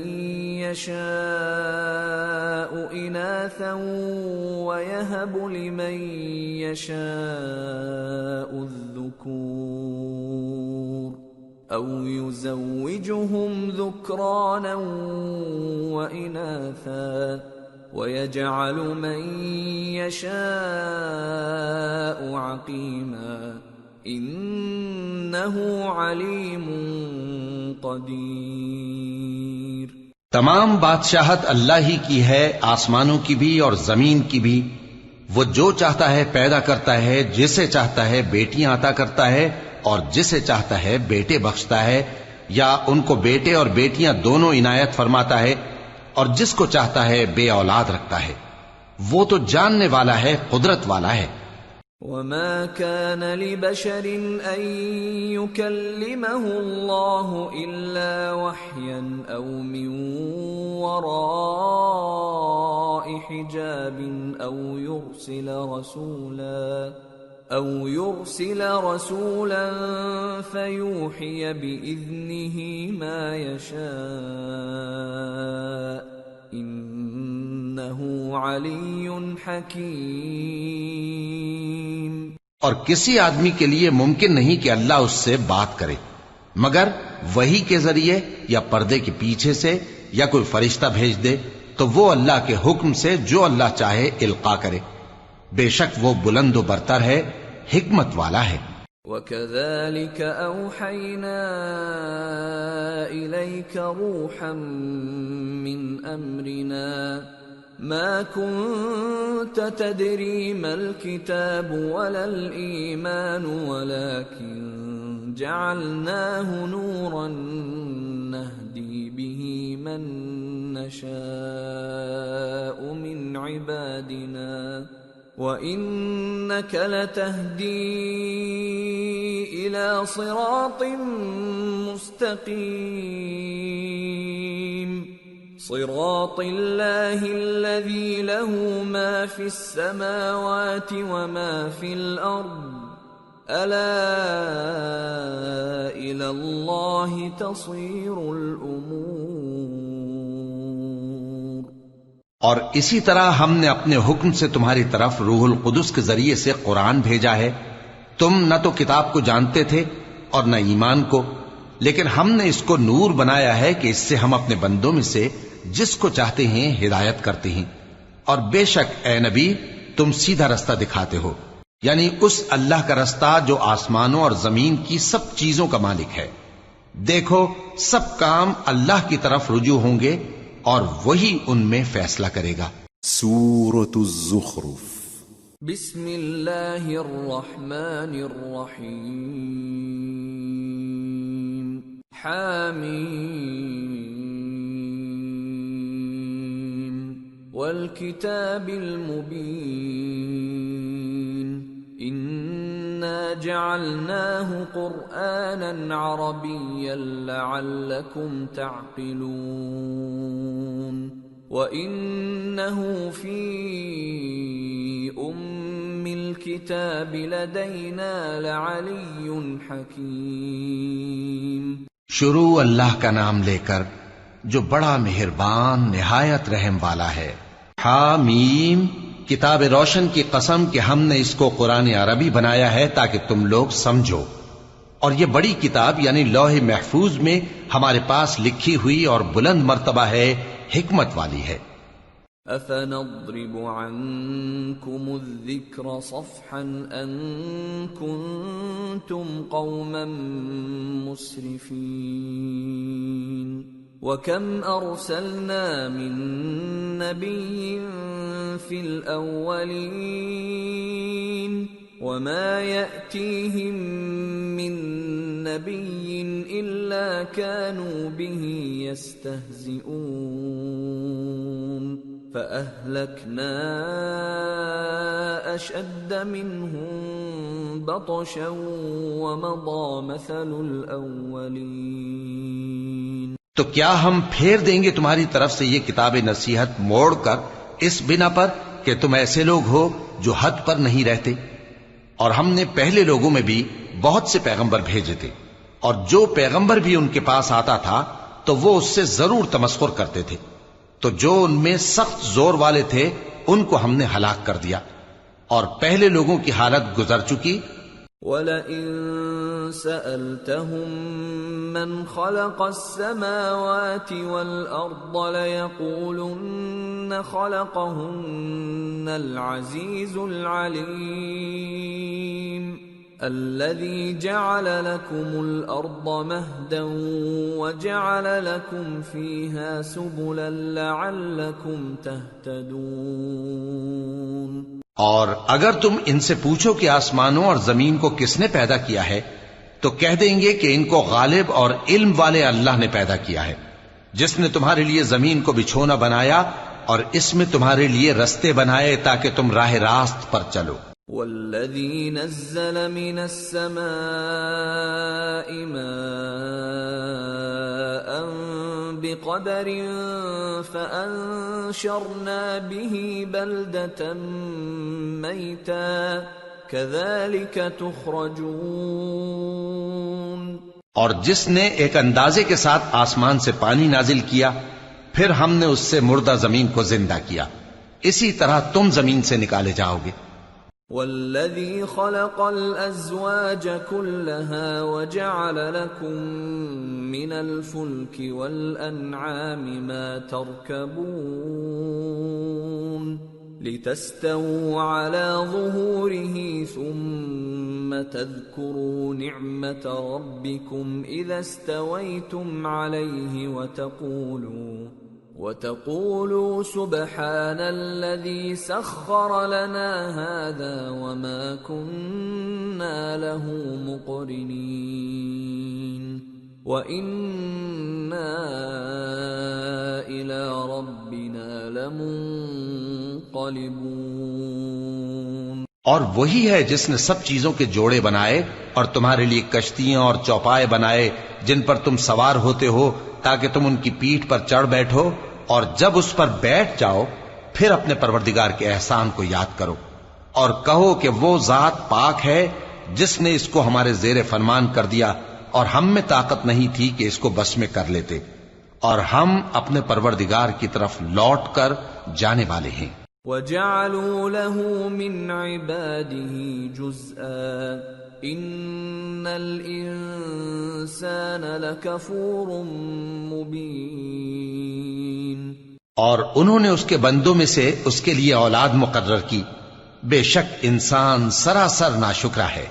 يشاء إناثا ويهب لمن يشاء الذكور أو يزوجهم ذكرانا وإناثا ويجعل من يشاء عقيما انہ علیم قدیر. تمام بادشاہت اللہ ہی کی ہے، آسمانوں کی بھی اور زمین کی بھی. وہ جو چاہتا ہے پیدا کرتا ہے، جسے چاہتا ہے بیٹیاں عطا کرتا ہے اور جسے چاہتا ہے بیٹے بخشتا ہے، یا ان کو بیٹے اور بیٹیاں دونوں عنایت فرماتا ہے، اور جس کو چاہتا ہے بے اولاد رکھتا ہے. وہ تو جاننے والا ہے، قدرت والا ہے. وما كان لبشر أن يكلمه الله إلا وحيا أو من وراء حجاب أو يرسل رسولا فيوحي بإذنه ما يشاء إنه علي حكيم. اور کسی آدمی کے لیے ممکن نہیں کہ اللہ اس سے بات کرے مگر وحی کے ذریعے یا پردے کے پیچھے سے یا کوئی فرشتہ بھیج دے تو وہ اللہ کے حکم سے جو اللہ چاہے القا کرے. بے شک وہ بلند و برتر ہے، حکمت والا ہے. وَكَذَلِكَ أَوْحَيْنَا إِلَيْكَ رُوحًا مِّنْ أَمْرِنَا ما كنت تدري ما الكتاب ولا الإيمان ولكن جعلناه نورا نهدي به من نشاء من عبادنا وإنك لتهدي إلى صراط مستقيم صراط الله الذي له ما في السماوات وما في الأرض ألا إلى الله تصير الأمور. اور اسی طرح ہم نے اپنے حکم سے تمہاری طرف روح القدس کے ذریعے سے قرآن بھیجا ہے. تم نہ تو کتاب کو جانتے تھے اور نہ ایمان کو، لیکن ہم نے اس کو نور بنایا ہے کہ اس سے ہم اپنے بندوں میں سے جس کو چاہتے ہیں ہدایت کرتے ہیں. اور بے شک اے نبی تم سیدھا رستہ دکھاتے ہو، یعنی اس اللہ کا رستہ جو آسمانوں اور زمین کی سب چیزوں کا مالک ہے. دیکھو سب کام اللہ کی طرف رجوع ہوں گے اور وہی ان میں فیصلہ کرے گا. سورة الزخرف. بسم اللہ الرحمن الرحیم. حامیم والکتاب المبین انا جعلناه قرآنا عربیا لعلکم تعقلون وَإِنَّهُ فِي أُمِّ الْكِتَابِ لَدَيْنَا لَعَلِيٌّ حَكِيمٌ. شروع اللہ کا نام لے کر جو بڑا مہربان نہایت رحم والا ہے. حامیم کتاب روشن کی قسم کہ ہم نے اس کو قرآن عربی بنایا ہے تاکہ تم لوگ سمجھو. اور یہ بڑی کتاب یعنی لوح محفوظ میں ہمارے پاس لکھی ہوئی اور بلند مرتبہ ہے، حکمت والی ہے. أَفَنَضْرِبُ عَنْكُمُ الذِّكْرَ صَفْحًا أَن كُنْتُمْ قَوْمًا مُسْرِفِينَ. وَكَمْ أَرْسَلْنَا مِن نَّبِيٍّ فِي الْأَوَّلِينَ وَمَا يَأْتِيهِم مِّن نَّبِيٍّ إِلَّا كَانُوا بِهِ يَسْتَهْزِئُونَ فَأَهْلَكْنَا أَشَدَّ مِنْهُم بَطْشًا وَمَضَىٰ مَثَلُ الْأَوَّلِينَ. تو کیا ہم پھیر دیں گے تمہاری طرف سے یہ کتاب نصیحت موڑ کر اس بنا پر کہ تم ایسے لوگ ہو جو حد پر نہیں رہتے؟ اور ہم نے پہلے لوگوں میں بھی بہت سے پیغمبر بھیجے تھے، اور جو پیغمبر بھی ان کے پاس آتا تھا تو وہ اس سے ضرور تمسخر کرتے تھے. تو جو ان میں سخت زور والے تھے ان کو ہم نے ہلاک کر دیا، اور پہلے لوگوں کی حالت گزر چکی. وَلَئِن سَأَلْتَهُم مَّنْ خَلَقَ السَّمَاوَاتِ وَالْأَرْضَ لَيَقُولُنَّ خَلَقَهُنَّ الْعَزِيزُ الْعَلِيمُ الَّذِي جَعَلَ لَكُمُ الْأَرْضَ مَهْدًا وَجَعَلَ لَكُمْ فِيهَا سُبُلًا لَعَلَّكُمْ تَهْتَدُونَ. اور اگر تم ان سے پوچھو کہ آسمانوں اور زمین کو کس نے پیدا کیا ہے تو کہہ دیں گے کہ ان کو غالب اور علم والے اللہ نے پیدا کیا ہے، جس نے تمہارے لیے زمین کو بچھونا بنایا اور اس میں تمہارے لیے رستے بنائے تاکہ تم راہ راست پر چلو. والذی نزل من السماء ماء بقدر فأنشرنا به بلدة میتا كذلك تخرجون. اور جس نے ایک اندازے کے ساتھ آسمان سے پانی نازل کیا پھر ہم نے اس سے مردہ زمین کو زندہ کیا، اسی طرح تم زمین سے نکالے جاؤ گے. والذی خلق الازواج كلها وجعل لكم من الفلك والانعام ما تركبون لتستووا على ظهوره ثم تذكروا نعمة ربكم إذا استويتم عليه وَتَقُولُوا سُبْحَانَ الَّذِي سَخَّرَ لَنَا هَذَا وَمَا كُنَّا لَهُ مُقْرِنِينَ وَإِنَّا إِلَى رَبِّنَا لَمُنقَلِبُونَ۔ اور وہی ہے جس نے سب چیزوں کے جوڑے بنائے اور تمہارے لیے کشتیاں اور چوپائے بنائے جن پر تم سوار ہوتے ہو تاکہ تم ان کی پیٹھ پر چڑھ بیٹھو، اور جب اس پر بیٹھ جاؤ پھر اپنے پروردگار کے احسان کو یاد کرو اور کہو کہ وہ ذات پاک ہے جس نے اس کو ہمارے زیر فرمان کر دیا اور ہم میں طاقت نہیں تھی کہ اس کو بس میں کر لیتے، اور ہم اپنے پروردگار کی طرف لوٹ کر جانے والے ہیں۔ وَجَعَلُوا لَهُ مِنْ عِبَادِهِ جُزْءًا إِنَّ الْإِنسَانَ لَكَفُورٌ مُبِينٌ۔ اور انہوں نے اس کے بندوں میں سے اس کے لیے اولاد مقرر کی، بے شک انسان سراسر ناشکرا ہے۔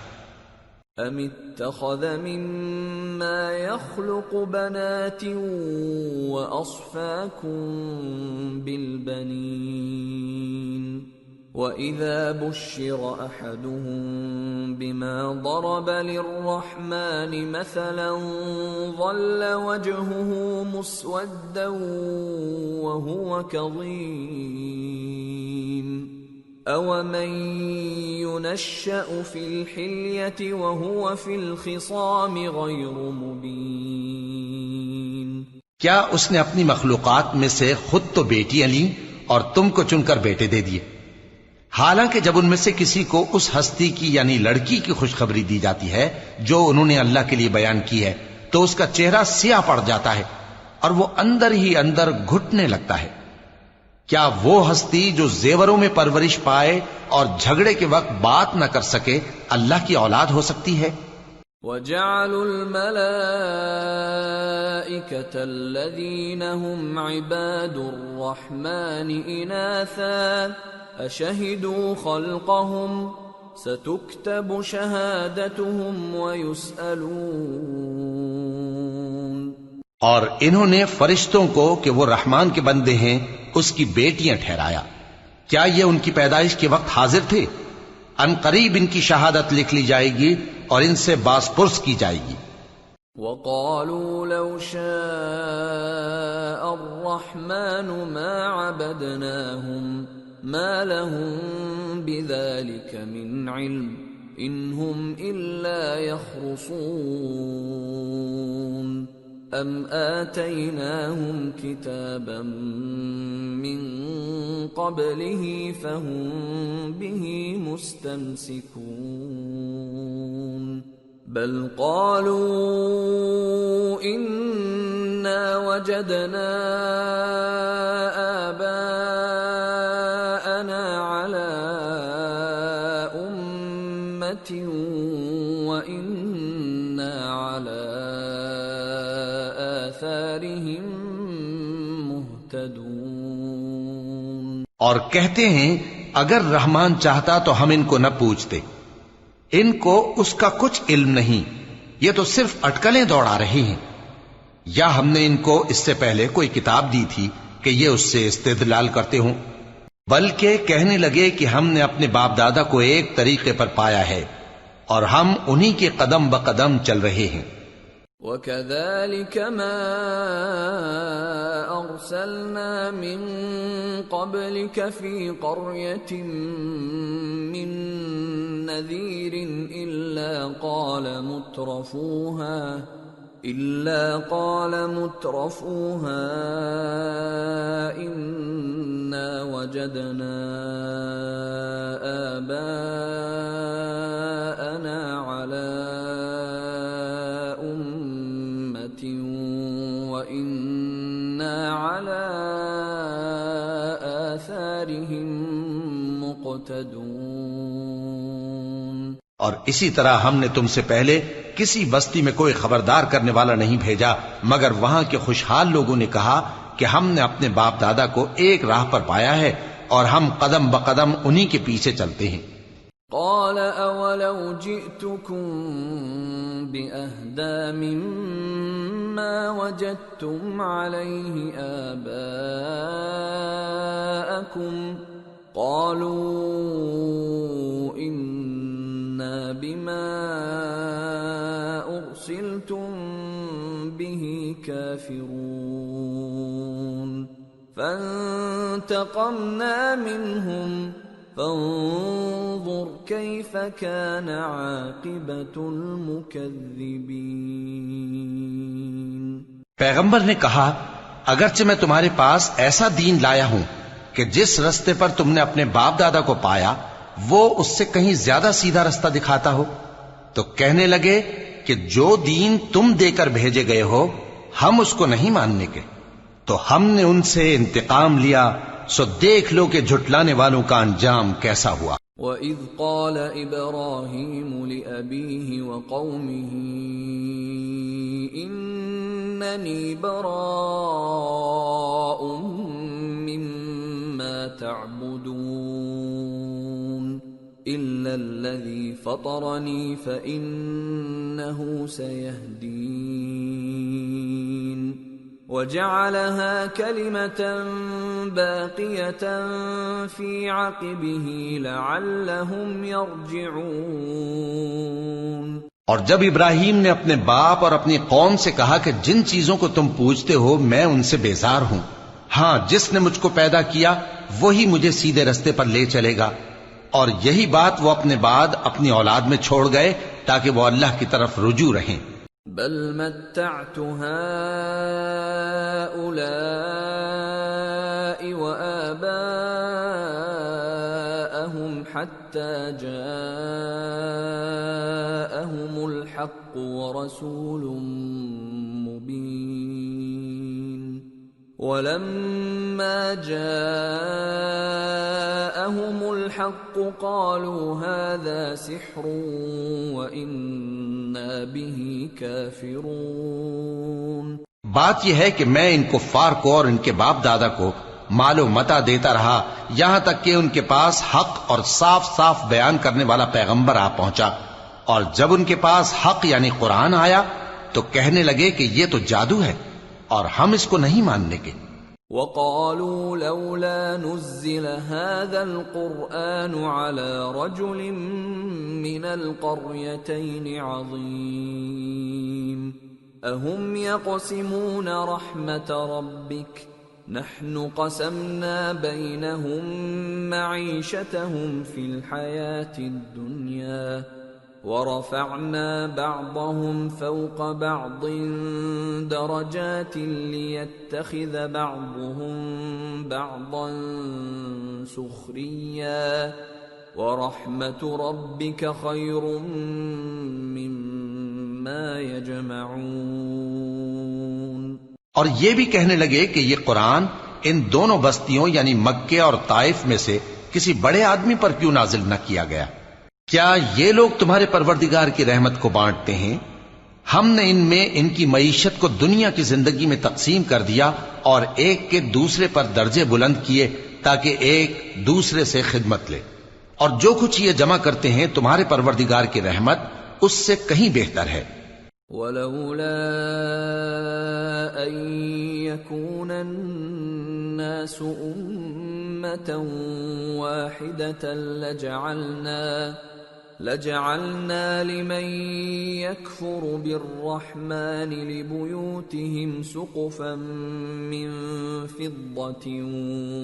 أَمِ اتَّخَذَ مِمَّا يَخْلُقُ بَنَاتٍ وَأَصْفَاكُم بِالْبَنِينَ وَإِذَا بُشِّرَ أَحَدُهُم بِمَا ضَرَبَ لِلرَّحْمَنِ مَثَلًا ظَلَّ وَجْهُهُ مُسْوَدًّا وَهُوَ كَظِيمٌ أَوَمَن يُنَشَّأُ فِي الْحِلْيَةِ وَهُوَ فِي الْخِصَامِ غَيْرُ مُبِينٍ۔ کیا اس نے اپنی مخلوقات میں سے خود تو بیٹیاں لیں اور تم کو چن کر بیٹے دے دیے، حالانکہ جب ان میں سے کسی کو اس ہستی کی یعنی لڑکی کی خوشخبری دی جاتی ہے جو انہوں نے اللہ کے لیے بیان کی ہے تو اس کا چہرہ سیاہ پڑ جاتا ہے اور وہ اندر ہی اندر گھٹنے لگتا ہے۔ کیا وہ ہستی جو زیوروں میں پرورش پائے اور جھگڑے کے وقت بات نہ کر سکے اللہ کی اولاد ہو سکتی ہے؟ وَجَعَلُوا الْمَلَائِكَةَ الَّذِينَ هُمْ عِبَادُ الرَّحْمَنِ إِنَاثًا أَشَهِدُوا خَلْقَهُمْ سَتُكْتَبُ شَهَادَتُهُمْ وَيُسْأَلُونَ۔ اور انہوں نے فرشتوں کو کہ وہ رحمان کے بندے ہیں اس کی بیٹیاں ٹھہرایا، کیا یہ ان کی پیدائش کے وقت حاضر تھے؟ ان قریب ان کی شہادت لکھ لی جائے گی اور ان سے باز پرس کی جائے گی۔ وَقَالُوا لَوْ شَاءَ الرَّحْمَنُ مَا عَبَدْنَاهُمْ مَا لَهُم بِذَلِكَ مِنْ عِلْمٍ إِنْ هُمْ إِلَّا يَخْرُصُونَ أَمْ آتَيْنَاهُمْ كِتَابًا مِّن قَبْلِهِ فَهُمْ بِهِ مُسْتَمْسِكُونَ بَلْ قَالُوا إِنَّا وَجَدْنَا آبَاءَنَا عَلَى أُمَّةٍ وَإِنَّا عَلَى آثَارِهِم مُهْتَدُونَ۔ اور کہتے ہیں اگر رحمان چاہتا تو ہم ان کو نہ پوچھتے، ان کو اس کا کچھ علم نہیں، یہ تو صرف اٹکلیں دوڑا رہے ہیں، یا ہم نے ان کو اس سے پہلے کوئی کتاب دی تھی کہ یہ اس سے استدلال کرتے ہوں، بلکہ کہنے لگے کہ ہم نے اپنے باپ دادا کو ایک طریقے پر پایا ہے اور ہم انہی کے قدم بقدم چل رہے ہیں۔ وَكَذَلِكَ مَا أَرْسَلْنَا مِن قَبْلِكَ فِي قَرْيَةٍ مِّن نَّذِيرٍ إِلَّا قَالَ مُتْرَفُوهَا إِنَّا وَجَدْنَا آبَاءَنَا عَلَى أُمَّةٍ وَإِنَّا عَلَى آثَارِهِم مُقْتَدُونَ۔ اور اسی طرح ہم نے تم سے پہلے کسی بستی میں کوئی خبردار کرنے والا نہیں بھیجا مگر وہاں کے خوشحال لوگوں نے کہا کہ ہم نے اپنے باپ دادا کو ایک راہ پر پایا ہے اور ہم قدم بقدم انہی کے پیچھے چلتے ہیں۔ قال اولو جئتكم بأهدى مما وجدتم عليه آباءكم قالوا إنا بما أرسلتم به كافرون فانتقمنا منهم فانظر كيف كان عاقبة المكذبين۔ پیغمبر نے کہا اگرچہ میں تمہارے پاس ایسا دین لایا ہوں کہ جس رستے پر تم نے اپنے باپ دادا کو پایا وہ اس سے کہیں زیادہ سیدھا رستہ دکھاتا ہو، تو کہنے لگے کہ جو دین تم دے کر بھیجے گئے ہو ہم اس کو نہیں ماننے کے، تو ہم نے ان سے انتقام لیا، سو دیکھ لو کہ جھٹلانے والوں کا انجام کیسا ہوا۔ وَإِذْ قَالَ إِبْرَاهِيمُ لِأَبِيهِ وَقَوْمِهِ إِنَّنِي بَرَاءٌ مِّمَّا تَعْبُدُونَ إِلَّا الَّذِي فَطَرَنِي فَإِنَّهُ سَيَهْدِينِ وَجَعَلَهَا كَلِمَةً بَاقِيَةً فِي عَقِبِهِ لَعَلَّهُمْ يَرْجِعُونَ۔ اور جب ابراہیم نے اپنے باپ اور اپنی قوم سے کہا کہ جن چیزوں کو تم پوجتے ہو میں ان سے بیزار ہوں، ہاں جس نے مجھ کو پیدا کیا وہی مجھے سیدھے رستے پر لے چلے گا، اور یہی بات وہ اپنے بعد اپنی اولاد میں چھوڑ گئے تاکہ وہ اللہ کی طرف رجوع رہیں۔ بل متعت هؤلاء وآباءهم حتى جاءهم الحق ورسول مبين ولما جاءهم الحق قالوا هذا سحر وإنا به كافرون۔ بات یہ ہے کہ میں ان کفار کو اور ان کے باپ دادا کو مال و متاع دیتا رہا یہاں تک کہ ان کے پاس حق اور صاف صاف بیان کرنے والا پیغمبر آ پہنچا، اور جب ان کے پاس حق یعنی قرآن آیا تو کہنے لگے کہ یہ تو جادو ہے اور ہم اس کو نہیں ماننے کے۔ وَقَالُوا لَوْلَا نُزِّلَ هَذَا الْقُرْآنُ عَلَى رَجُلٍ مِّنَ الْقَرْيَتَيْنِ عَظِيمٍ أَهُمْ يَقْسِمُونَ رَحْمَةَ رَبِّكَ نَحْنُ قَسَمْنَا بَيْنَهُمْ مَعِيشَتَهُمْ فِي الْحَيَاةِ الدُّنْيَا وَرَفَعْنَا بَعْضَهُمْ فَوْقَ بَعْضٍ دَرَجَاتٍ لِيَتَّخِذَ بَعْضُهُمْ بَعْضًا سُخْرِيًّا وَرَحْمَةُ رَبِّكَ خَيْرٌ مِّمَّا يَجْمَعُونَ۔ اور یہ بھی کہنے لگے کہ یہ قرآن ان دونوں بستیوں یعنی مکے اور طائف میں سے کسی بڑے آدمی پر کیوں نازل نہ کیا گیا؟ کیا یہ لوگ تمہارے پروردگار کی رحمت کو بانٹتے ہیں؟ ہم نے ان میں ان کی معیشت کو دنیا کی زندگی میں تقسیم کر دیا اور ایک کے دوسرے پر درجے بلند کیے تاکہ ایک دوسرے سے خدمت لے، اور جو کچھ یہ جمع کرتے ہیں تمہارے پروردگار کی رحمت اس سے کہیں بہتر ہے۔ وَلَوْلَا أَن يَكُونَ النَّاسُ أُمَّةً وَاحِدَةً لَجَعَلْنَا لِمَن يَكْفُرُ بِالرَّحْمَنِ لِبُيُوتِهِمْ سُقُفًا مِّن فِضَّةٍ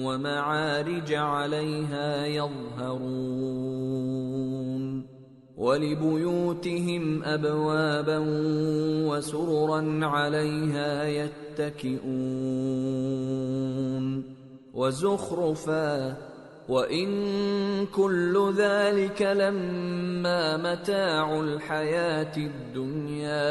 وَمَعَارِجَ عَلَيْهَا يَظْهَرُونَ وَلِبُيُوتِهِمْ أَبْوَابًا وَسُرُرًا عَلَيْهَا يَتَّكِئُونَ وَزُخْرُفًا وَإِن كُلُّ ذَلِكَ لَمَّا مَتَاعُ الْحَيَاةِ الدُّنْيَا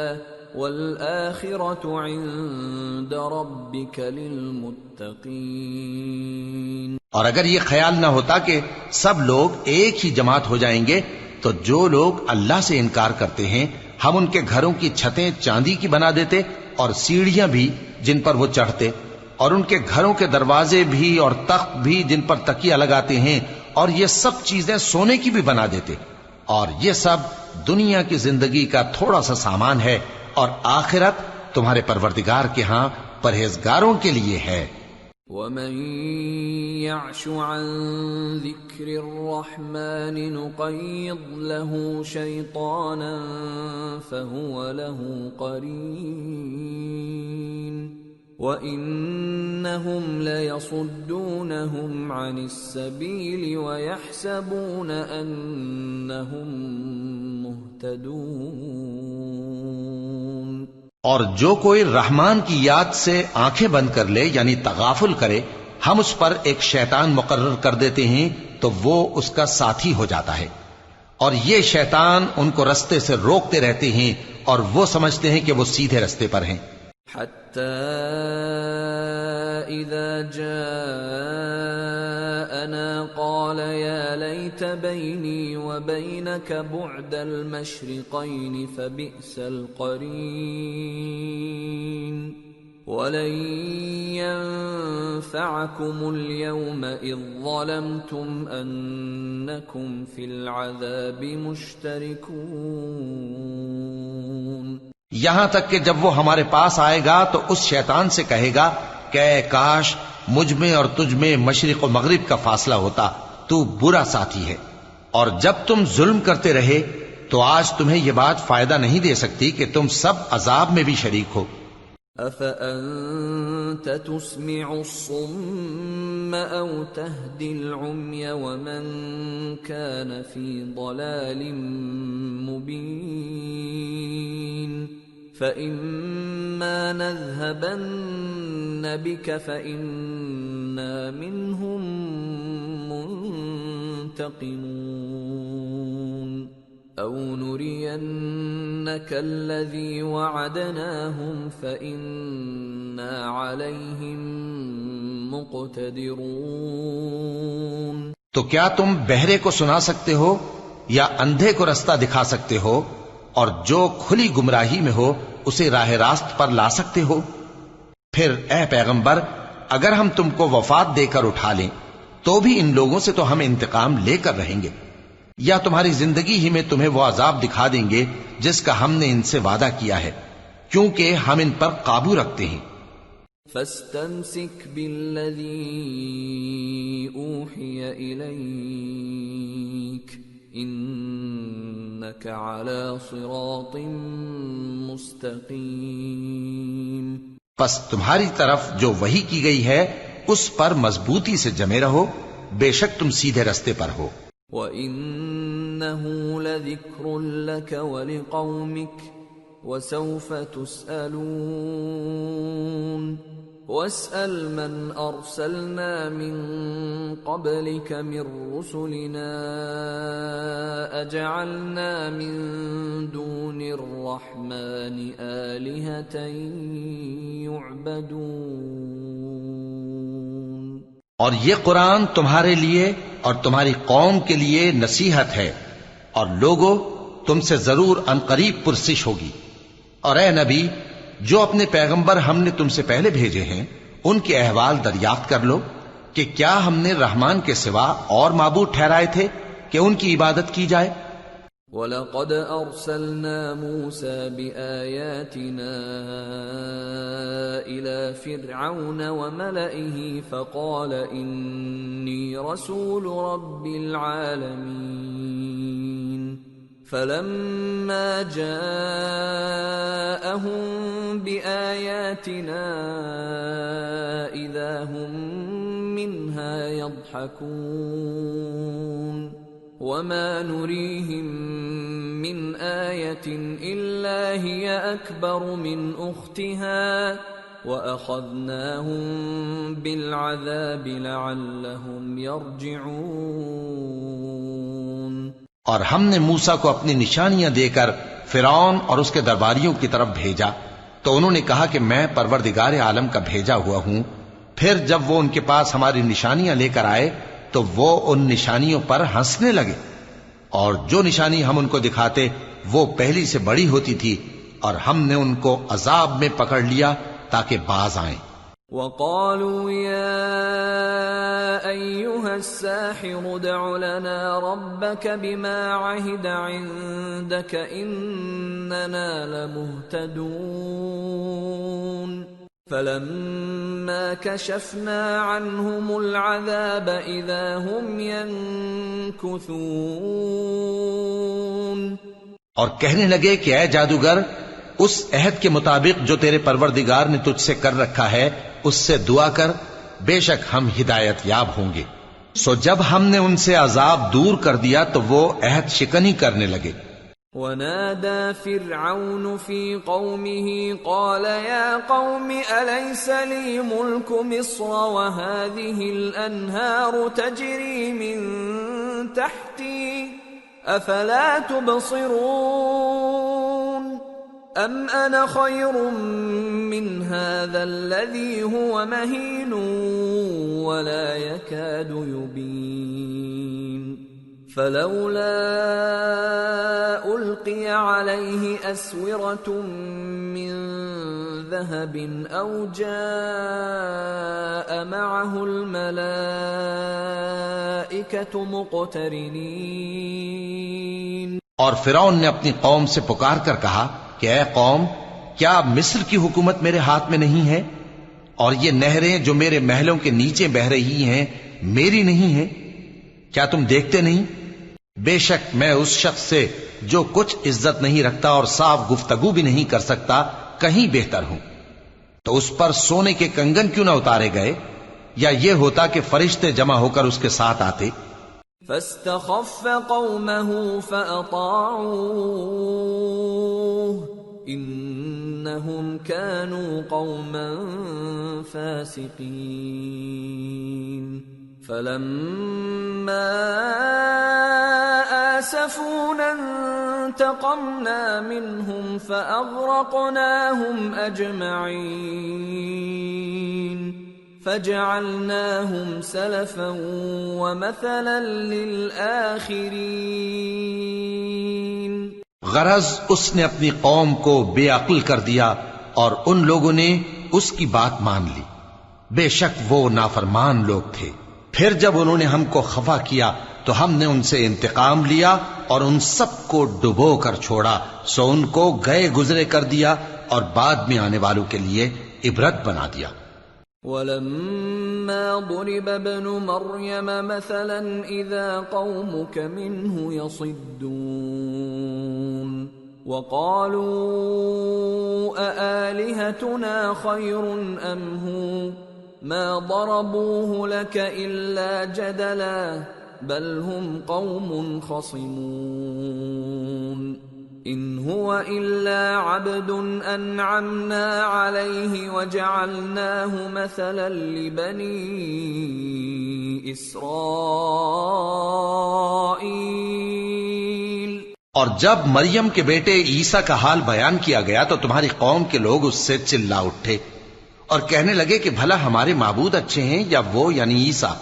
وَالْآخِرَةُ عِندَ رَبِّكَ لِلْمُتَّقِينَ۔ اور اگر یہ خیال نہ ہوتا کہ سب لوگ ایک ہی جماعت ہو جائیں گے تو جو لوگ اللہ سے انکار کرتے ہیں ہم ان کے گھروں کی چھتیں چاندی کی بنا دیتے اور سیڑھیاں بھی جن پر وہ چڑھتے، اور ان کے گھروں کے دروازے بھی اور تخت بھی جن پر تکیہ لگاتے ہیں اور یہ سب چیزیں سونے کی بھی بنا دیتے، اور یہ سب دنیا کی زندگی کا تھوڑا سا سامان ہے، اور آخرت تمہارے پروردگار کے ہاں پرہیزگاروں کے لیے ہے۔ وَمَن يَعْشُ عَن ذِكْرِ الرَّحْمَنِ نُقَيِّضْ لَهُ شَيْطَانًا فَهُوَ لَهُ قَرِينٌ وَإِنَّهُمْ لَيَصُدُّونَهُمْ عَنِ السَّبِيلِ وَيَحْسَبُونَ أَنَّهُمْ مُهْتَدُونَ۔ اور جو کوئی رحمان کی یاد سے آنکھیں بند کر لے یعنی تغافل کرے، ہم اس پر ایک شیطان مقرر کر دیتے ہیں تو وہ اس کا ساتھی ہو جاتا ہے، اور یہ شیطان ان کو رستے سے روکتے رہتے ہیں اور وہ سمجھتے ہیں کہ وہ سیدھے رستے پر ہیں۔ حتى إذا جاءنا قال يا ليت بيني وبينك بعد المشرقين فبئس القرين ولن ينفعكم اليوم إذ ظلمتم أنكم في العذاب مشتركون۔ یہاں تک کہ جب وہ ہمارے پاس آئے گا تو اس شیطان سے کہے گا کہ اے کاش مجھ میں اور تجھ میں مشرق و مغرب کا فاصلہ ہوتا، تو برا ساتھی ہے، اور جب تم ظلم کرتے رہے تو آج تمہیں یہ بات فائدہ نہیں دے سکتی کہ تم سب عذاب میں بھی شریک ہو۔ أَفَأَنْتَ تُسْمِعُ الصُّمَّ أَوْ تَهْدِي الْعُمْيَ وَمَنْ كَانَ فِي ضَلَالٍ مُبِينٍ فَإِمَّا نَذْهَبَنَّ بِكَ فَإِنَّا مِنْهُمْ مُنْتَقِمُونَ أَوْ نُرِيَنَّكَ الَّذِي وَعَدْنَاهُمْ فَإِنَّا عَلَيْهِمْ مُقْتَدِرُونَ۔ تو کیا تم بہرے کو سنا سکتے ہو یا اندھے کو رستہ دکھا سکتے ہو، اور جو کھلی گمراہی میں ہو اسے راہ راست پر لا سکتے ہو؟ پھر اے پیغمبر، اگر ہم تم کو وفات دے کر اٹھا لیں تو بھی ان لوگوں سے تو ہم انتقام لے کر رہیں گے، یا تمہاری زندگی ہی میں تمہیں وہ عذاب دکھا دیں گے جس کا ہم نے ان سے وعدہ کیا ہے، کیونکہ ہم ان پر قابو رکھتے ہیں۔ فَاسْتَمْسِكْ بِالَّذِي أُوحِيَ إِلَيْكَ إِنَّكَ عَلَى صِرَاطٍ مُسْتَقِيمٍ۔ پس تمہاری طرف جو وحی کی گئی ہے اس پر مضبوطی سے جمے رہو، بے شک تم سیدھے رستے پر ہو۔ وَإِنَّهُ لَذِكْرٌ لَكَ وَلِقَوْمِكَ وَسَوْفَ تُسْأَلُونَ وَاسْأَلْ مَنْ أَرْسَلْنَا مِنْ قَبْلِكَ مِنْ رُسُلِنَا أَجَعَلْنَا مِنْ دُونِ الرَّحْمَنِ آلِهَةً يُعْبَدُونَ۔ اور یہ قرآن تمہارے لیے اور تمہاری قوم کے لیے نصیحت ہے، اور لوگوں تم سے ضرور عنقریب پرسش ہوگی۔ اور اے نبی، جو اپنے پیغمبر ہم نے تم سے پہلے بھیجے ہیں ان کے احوال دریافت کر لو کہ کیا ہم نے رحمان کے سوا اور معبود ٹھہرائے تھے کہ ان کی عبادت کی جائے؟ وَلَقَدْ أَرْسَلْنَا مُوسَى بِآيَاتِنَا إِلَى فِرْعَوْنَ وَمَلَئِهِ فَقَالَ إِنِّي رَسُولُ رَبِّ الْعَالَمِينَ فَلَمَّا جَاءَهُم بِآيَاتِنَا إِذَا هُم مِّنْهَا يَضْحَكُونَ وَمَا نُرِيهِم مِّنْ آيَةٍ إِلَّا هِيَ أَكْبَرُ مِنْ أُخْتِهَا وَأَخَذْنَاهُم بِالْعَذَابِ لَعَلَّهُمْ يَرْجِعُونَ۔ اور ہم نے موسیٰ کو اپنی نشانیاں دے کر فرعون اور اس کے درباریوں کی طرف بھیجا تو انہوں نے کہا کہ میں پروردگار عالم کا بھیجا ہوا ہوں۔ پھر جب وہ ان کے پاس ہماری نشانیاں لے کر آئے تو وہ ان نشانیوں پر ہنسنے لگے، اور جو نشانی ہم ان کو دکھاتے وہ پہلی سے بڑی ہوتی تھی، اور ہم نے ان کو عذاب میں پکڑ لیا تاکہ باز آئیں۔ وَقَالُوا يَا أيها الساحر ادع لنا ربك بما عهد عندك إننا لمهتدون فلما كشفنا عنهم العذاب إذا هم ينكثون. اور کہنے لگے کہ اے جادوگر اس عہد کے مطابق جو تیرے پروردگار نے تجھ سے کر رکھا ہے اس سے دعا کر، بے شک ہم ہدایت یاب ہوں گے. سو جب ہم نے ان سے عذاب دور کر دیا تو وہ عہد شکنی کرنے لگے. ونادى فرعون في قومه قال يا قوم أليس لي ملك مصر وهذه الأنهار تجري من تحتي أفلا تبصرون أم أنا خير من هذا الذي هو مهين ولا يكاد يبين فلولا ألقي عليه أسورة من ذهب أو جاء معه الملائكة مقترنين. اور فرعون نے اپنی قوم سے پکار کر کہا کہ اے قوم، کیا مصر کی حکومت میرے ہاتھ میں نہیں ہے اور یہ نہریں جو میرے محلوں کے نیچے بہ رہی ہیں میری نہیں ہیں؟ کیا تم دیکھتے نہیں؟ بے شک میں اس شخص سے جو کچھ عزت نہیں رکھتا اور صاف گفتگو بھی نہیں کر سکتا کہیں بہتر ہوں. تو اس پر سونے کے کنگن کیوں نہ اتارے گئے، یا یہ ہوتا کہ فرشتے جمع ہو کر اس کے ساتھ آتے. فاستخف قومه فأطاعوه إنهم كانوا قوما فاسقين. فلما آسفونا انتقمنا منهم فأغرقناهم أجمعين فجعلناهم سلفا ومثلا للآخرين. غرض اس نے اپنی قوم کو بے عقل کر دیا اور ان لوگوں نے اس کی بات مان لی. بے شک وہ نافرمان لوگ تھے. پھر جب انہوں نے ہم کو خفا کیا تو ہم نے ان سے انتقام لیا اور ان سب کو ڈبو کر چھوڑا. سو ان کو گئے گزرے کر دیا اور بعد میں آنے والوں کے لیے عبرت بنا دیا. وَلَمَّا ضُرِبَ ابْنُ مَرْيَمَ مَثَلًا إِذَا قَوْمُكَ مِنْهُ يَصِدُّونَ وَقَالُوا أَآلِهَتُنَا خَيْرٌ أَمْ هُوَ مَا ضَرَبُوهُ لَكَ إِلَّا جَدَلًا بَلْ هُمْ قَوْمٌ خَصِمُونَ. إِنْ هُوَ إِلَّا عَبْدٌ أَنْعَمْنَا عَلَيْهِ وَجَعَلْنَاهُ مَثَلًا لِبَنِي إِسْرَائِيلَ. اور جب مریم کے بیٹے عیسیٰ کا حال بیان کیا گیا تو تمہاری قوم کے لوگ اس سے چلا اٹھے اور کہنے لگے کہ بھلا ہمارے معبود اچھے ہیں یا وہ یعنی عیسیٰ.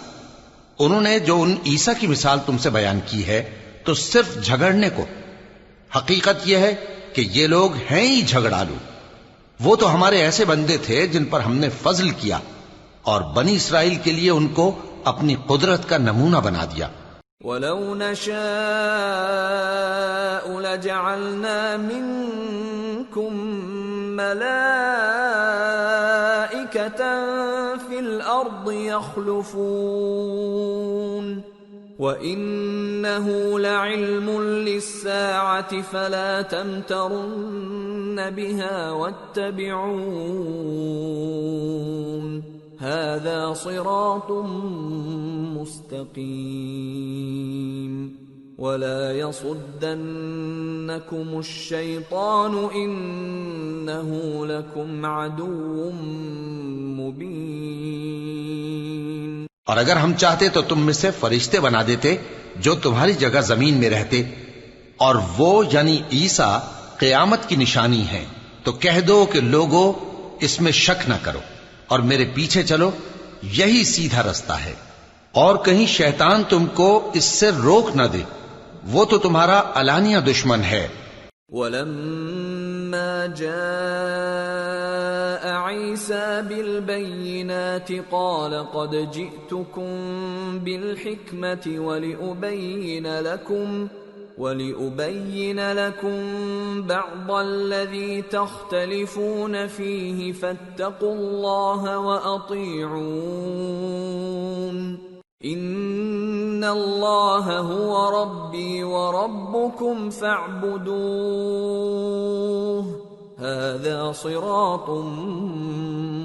انہوں نے جو ان عیسیٰ کی مثال تم سے بیان کی ہے تو صرف جھگڑنے کو. حقیقت یہ ہے کہ یہ لوگ ہیں ہی جھگڑالو. وہ تو ہمارے ایسے بندے تھے جن پر ہم نے فضل کیا اور بنی اسرائیل کے لیے ان کو اپنی قدرت کا نمونہ بنا دیا. وَلَوْ نَشَاءُ لَجَعَلْنَا مِنْكُمْ مَلَائِكَةً فِي الْأَرْضِ يَخْلُفُونَ وَإِنَّهُ لَعِلْمٌ لِلسَّاعَةِ فَلَا تَمْتَرُنَّ بِهَا وَاتَّبِعُونِ هَذَا صِرَاطٌ مُسْتَقِيمٌ وَلَا يَصُدَّنَّكُمُ الشَّيْطَانُ إِنَّهُ لَكُمْ عَدُوٌّ مُبِينٌ. اور اگر ہم چاہتے تو تم میں سے فرشتے بنا دیتے جو تمہاری جگہ زمین میں رہتے، اور وہ یعنی عیسیٰ قیامت کی نشانی ہیں. تو کہہ دو کہ لوگوں اس میں شک نہ کرو اور میرے پیچھے چلو، یہی سیدھا رستہ ہے. اور کہیں شیطان تم کو اس سے روک نہ دے، وہ تو تمہارا علانیہ دشمن ہے. وَلَمَّا فلما جاء عيسى بالبينات قال قد جئتكم بالحكمة ولأبين لكم بعض الذي تختلفون فيه فاتقوا الله وأطيعون إن الله هو ربي وربكم فاعبدوه هذا صراط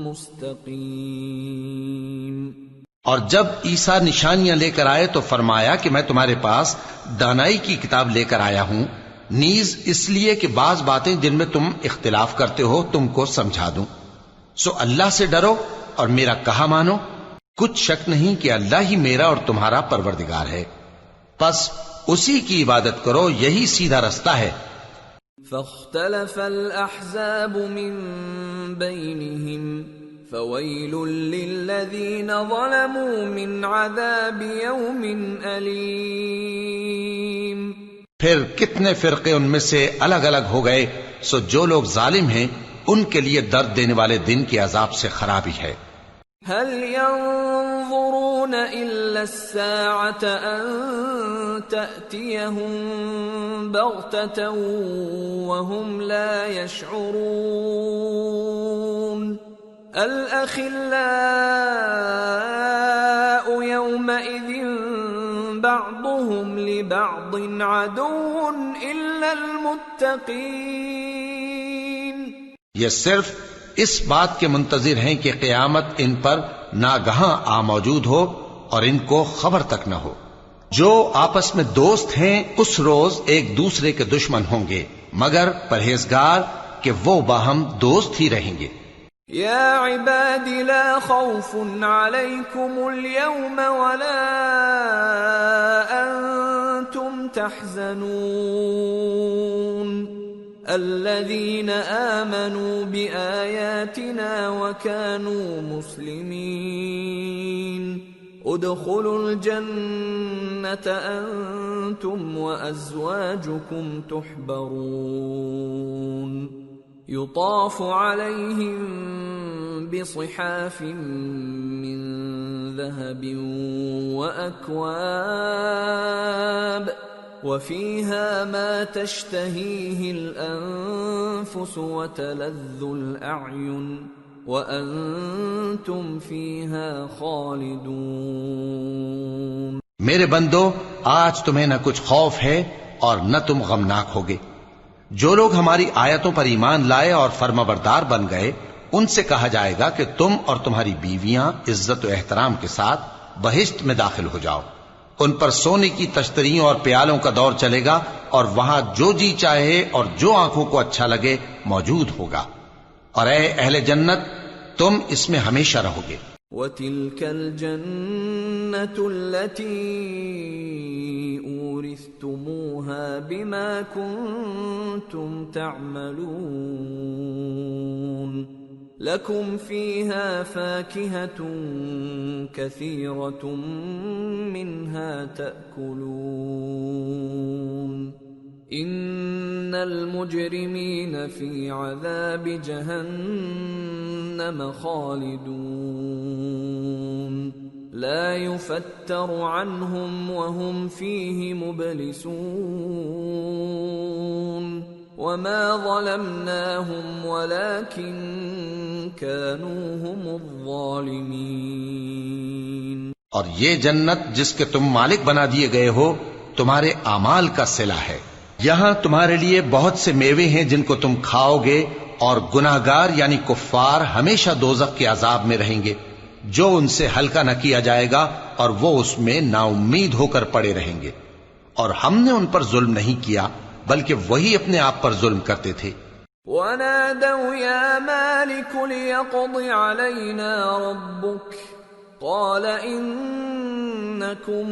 مستقيم۔ اور جب عیسیٰ نشانیاں لے کر آئے تو فرمایا کہ میں تمہارے پاس دانائی کی کتاب لے کر آیا ہوں، نیز اس لیے کہ بعض باتیں جن میں تم اختلاف کرتے ہو تم کو سمجھا دوں۔ سو اللہ سے ڈرو اور میرا کہا مانو، کچھ شک نہیں کہ اللہ ہی میرا اور تمہارا پروردگار ہے، پس اسی کی عبادت کرو، یہی سیدھا رستہ ہے۔ فاختلف الأحزاب من بينهم فويل للذين ظلموا من عذاب يوم أليم۔ پھر کتنے فرقے ان میں سے الگ الگ ہو گئے، سو جو لوگ ظالم ہیں ان کے لیے درد دینے والے دن کے عذاب سے خرابی ہے۔ هل ينظرون إلا الساعة أن تأتيهم بغتة وهم لا يشعرون الأخلاء يومئذ بعضهم لبعض عدو إلا المتقين۔ یہ صرف اس بات کے منتظر ہیں کہ قیامت ان پر ناگہاں آ موجود ہو اور ان کو خبر تک نہ ہو۔ جو آپس میں دوست ہیں اس روز ایک دوسرے کے دشمن ہوں گے، مگر پرہیزگار کہ وہ باہم دوست ہی رہیں گے۔ یا عباد لا خوف علیکم اليوم ولا انتم تحزنون الذين آمنوا بآياتنا وكانوا مسلمين ادخلوا الجنة أنتم وأزواجكم تحبرون يطاف عليهم بصحاف من ذهب وأكواب وفيها ما تشتهيه الأنفس وتلذ الأعين وأنتم فيها خالدون۔ میرے بندو، آج تمہیں نہ کچھ خوف ہے اور نہ تم غمناک ہوگے۔ جو لوگ ہماری آیتوں پر ایمان لائے اور فرمانبردار بن گئے ان سے کہا جائے گا کہ تم اور تمہاری بیویاں عزت و احترام کے ساتھ بہشت میں داخل ہو جاؤ۔ ان پر سونے کی تشتریوں اور پیالوں کا دور چلے گا اور وہاں جو جی چاہے اور جو آنکھوں کو اچھا لگے موجود ہوگا، اور اے اہل جنت تم اس میں ہمیشہ رہو گے۔ وَتِلْكَ الْجَنَّةُ الَّتِي أُورِثْتُمُوهَا بِمَا كُنْتُمْ تَعْمَلُونَ لَكُمْ فِيهَا فَاكِهَةٌ كَثِيرَةٌ مِنْهَا تَأْكُلُونَ إِنَّ الْمُجْرِمِينَ فِي عَذَابِ جَهَنَّمَ خَالِدُونَ لَا يُفَتَّرُ عَنْهُمْ وَهُمْ فِيهِ مُبْلِسُونَ وَمَا ظَلَمْنَاهُمْ وَلَكِنْ كَانُوا هُمُ الظَّالِمِينَ۔ اور یہ جنت جس کے تم مالک بنا دیے گئے ہو تمہارے اعمال کا صلہ ہے۔ یہاں تمہارے لیے بہت سے میوے ہیں جن کو تم کھاؤ گے، اور گناہگار یعنی کفار ہمیشہ دوزخ کے عذاب میں رہیں گے جو ان سے ہلکا نہ کیا جائے گا، اور وہ اس میں نا امید ہو کر پڑے رہیں گے۔ اور ہم نے ان پر ظلم نہیں کیا بلکہ وہی اپنے آپ پر ظلم کرتے تھے۔ وَنَادَوْا يَا مَالِكُ لِيَقْضِ عَلَيْنَا رَبُّكَ قَالَ إِنَّكُمْ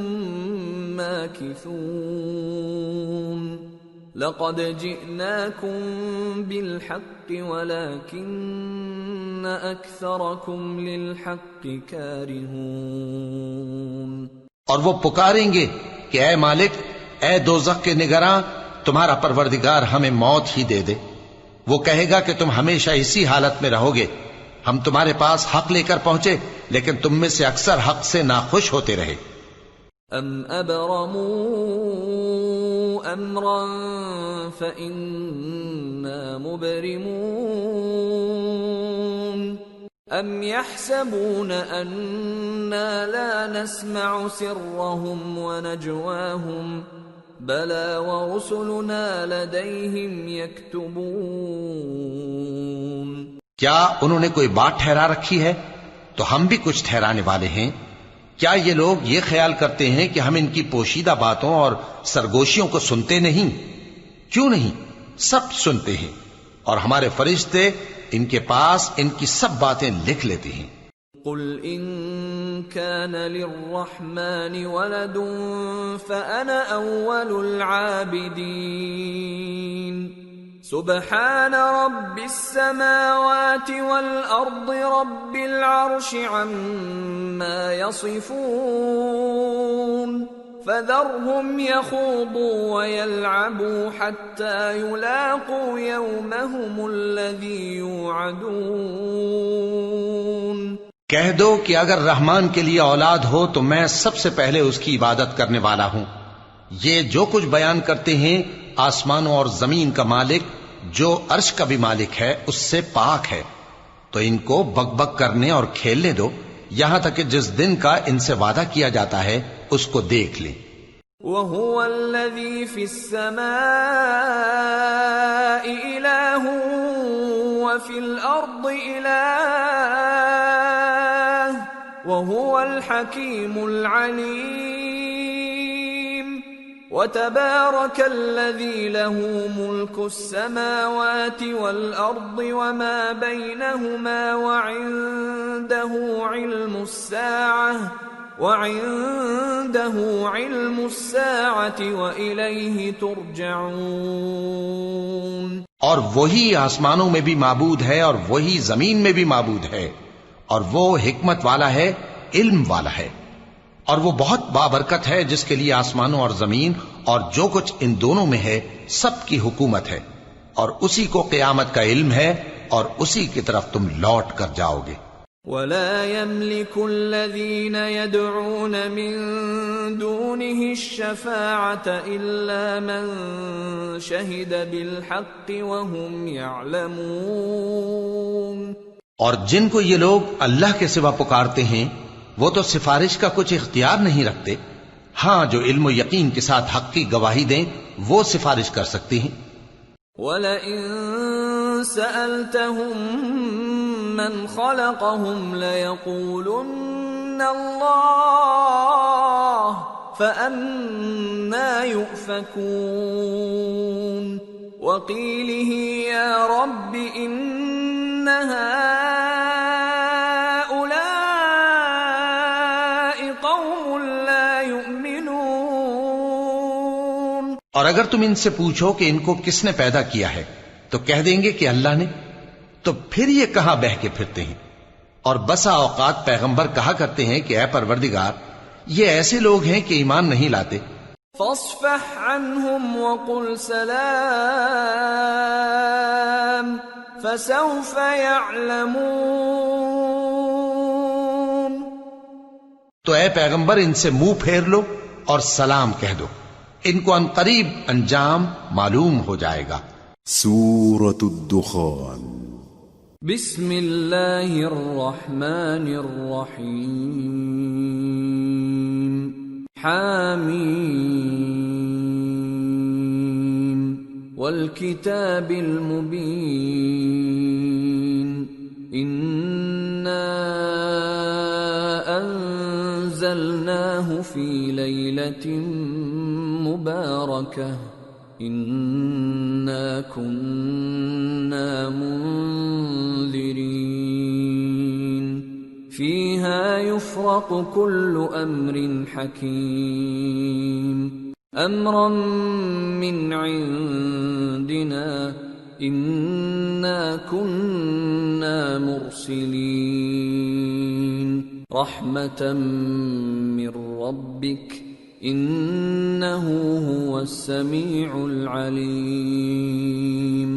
مَاكِثُونَ لَقَدْ جِئْنَاكُمْ بِالْحَقِّ وَلَكِنَّ أَكْثَرَكُمْ لِلْحَقِّ كَارِهُونَ۔ اور وہ پکاریں گے کہ اے مالک، اے دوزخ کے نگراں، تمہارا پروردگار ہمیں موت ہی دے دے، وہ کہے گا کہ تم ہمیشہ اسی حالت میں رہو گے، ہم تمہارے پاس حق لے کر پہنچے لیکن تم میں سے اکثر حق سے ناخوش ہوتے رہے۔ ام ابرموا امرا فإنا مبرمون ام يحسبون أنا لا نسمع سرهم ونجواهم بلى ورسلنا لديهم يكتبون۔ کیا انہوں نے کوئی بات ٹھہرا رکھی ہے؟ تو ہم بھی کچھ ٹھہرانے والے ہیں۔ کیا یہ لوگ یہ خیال کرتے ہیں کہ ہم ان کی پوشیدہ باتوں اور سرگوشیوں کو سنتے نہیں؟ کیوں نہیں، سب سنتے ہیں، اور ہمارے فرشتے ان کے پاس ان کی سب باتیں لکھ لیتے ہیں۔ قل ان كان للرحمن ولد فأنا أول العابدين سبحان رب السماوات والأرض رب العرش عما يصفون فذرهم يخوضوا ويلعبوا حتى يلاقوا يومهم الذي يوعدون۔ کہہ دو کہ اگر رحمان کے لیے اولاد ہو تو میں سب سے پہلے اس کی عبادت کرنے والا ہوں۔ یہ جو کچھ بیان کرتے ہیں آسمانوں اور زمین کا مالک جو عرش کا بھی مالک ہے اس سے پاک ہے، تو ان کو بک بک کرنے اور کھیلنے دو یہاں تک کہ جس دن کا ان سے وعدہ کیا جاتا ہے اس کو دیکھ لیں۔ وَهُوَ الَّذِي فِي السَّمَاءِ إِلَٰهٌ وَفِي الْأَرْضِ إِلَٰهٌ وَهُوَ الْحَكِيمُ الْعَلِيمُ وَتَبَارَكَ الَّذِي لَهُ مُلْكُ السَّمَاوَاتِ وَالْأَرْضِ وَمَا بَيْنَهُمَا وَعِندَهُ عِلْمُ السَّاعَةِ وَإِلَيْهِ تُرْجَعُونَ۔ اور وہی آسمانوں میں بھی معبود ہے اور وہی زمین میں بھی معبود ہے، اور وہ حکمت والا ہے، علم والا ہے، اور وہ بہت بابرکت ہے جس کے لیے آسمانوں اور زمین اور جو کچھ ان دونوں میں ہے سب کی حکومت ہے، اور اسی کو قیامت کا علم ہے اور اسی کی طرف تم لوٹ کر جاؤ گے۔ وَلَا يَمْلِكُ الَّذِينَ يَدْعُونَ مِن دُونِهِ الشَّفَاعَةَ إِلَّا مَن شَهِدَ بِالْحَقِّ وَهُمْ يَعْلَمُونَ۔ اور جن کو یہ لوگ اللہ کے سوا پکارتے ہیں وہ تو سفارش کا کچھ اختیار نہیں رکھتے، ہاں جو علم و یقین کے ساتھ حق کی گواہی دیں وہ سفارش کر سکتے ہیں۔ وَلَئِن سَأَلْتَهُم مَّنْ خَلَقَهُمْ لَيَقُولُنَّ اللَّهُ فَأَنَّىٰ يُؤْفَكُونَ وَقِيلِهِ يَا رَبِّ إِنَّ هَٰؤُلَاءِ قَوْمٌ لَّا يُؤْمِنُونَ۔ اور اگر تم ان سے پوچھو کہ ان کو کس نے پیدا کیا ہے تو کہہ دیں گے کہ اللہ نے، تو پھر یہ کہاں بہہ کے پھرتے ہیں۔ اور بسا اوقات پیغمبر کہا کرتے ہیں کہ اے پروردگار یہ ایسے لوگ ہیں کہ ایمان نہیں لاتے۔ فاصفح عنهم وقل سلام فسوف يعلمون۔ تو اے پیغمبر ان سے منہ پھیر لو اور سلام کہہ دو، ان کو ان قریب انجام معلوم ہو جائے گا۔ سورة الدخان۔ بسم اللہ الرحمن الرحیم۔ حامیم والکتاب المبین۔ انا انزلناہ فی لیلۃ مبارکہ انا كنا منذرين فيها يفرق كل امر حكيم امرا من عندنا انا كنا مرسلين رحمة من ربك انه هو السميع العليم۔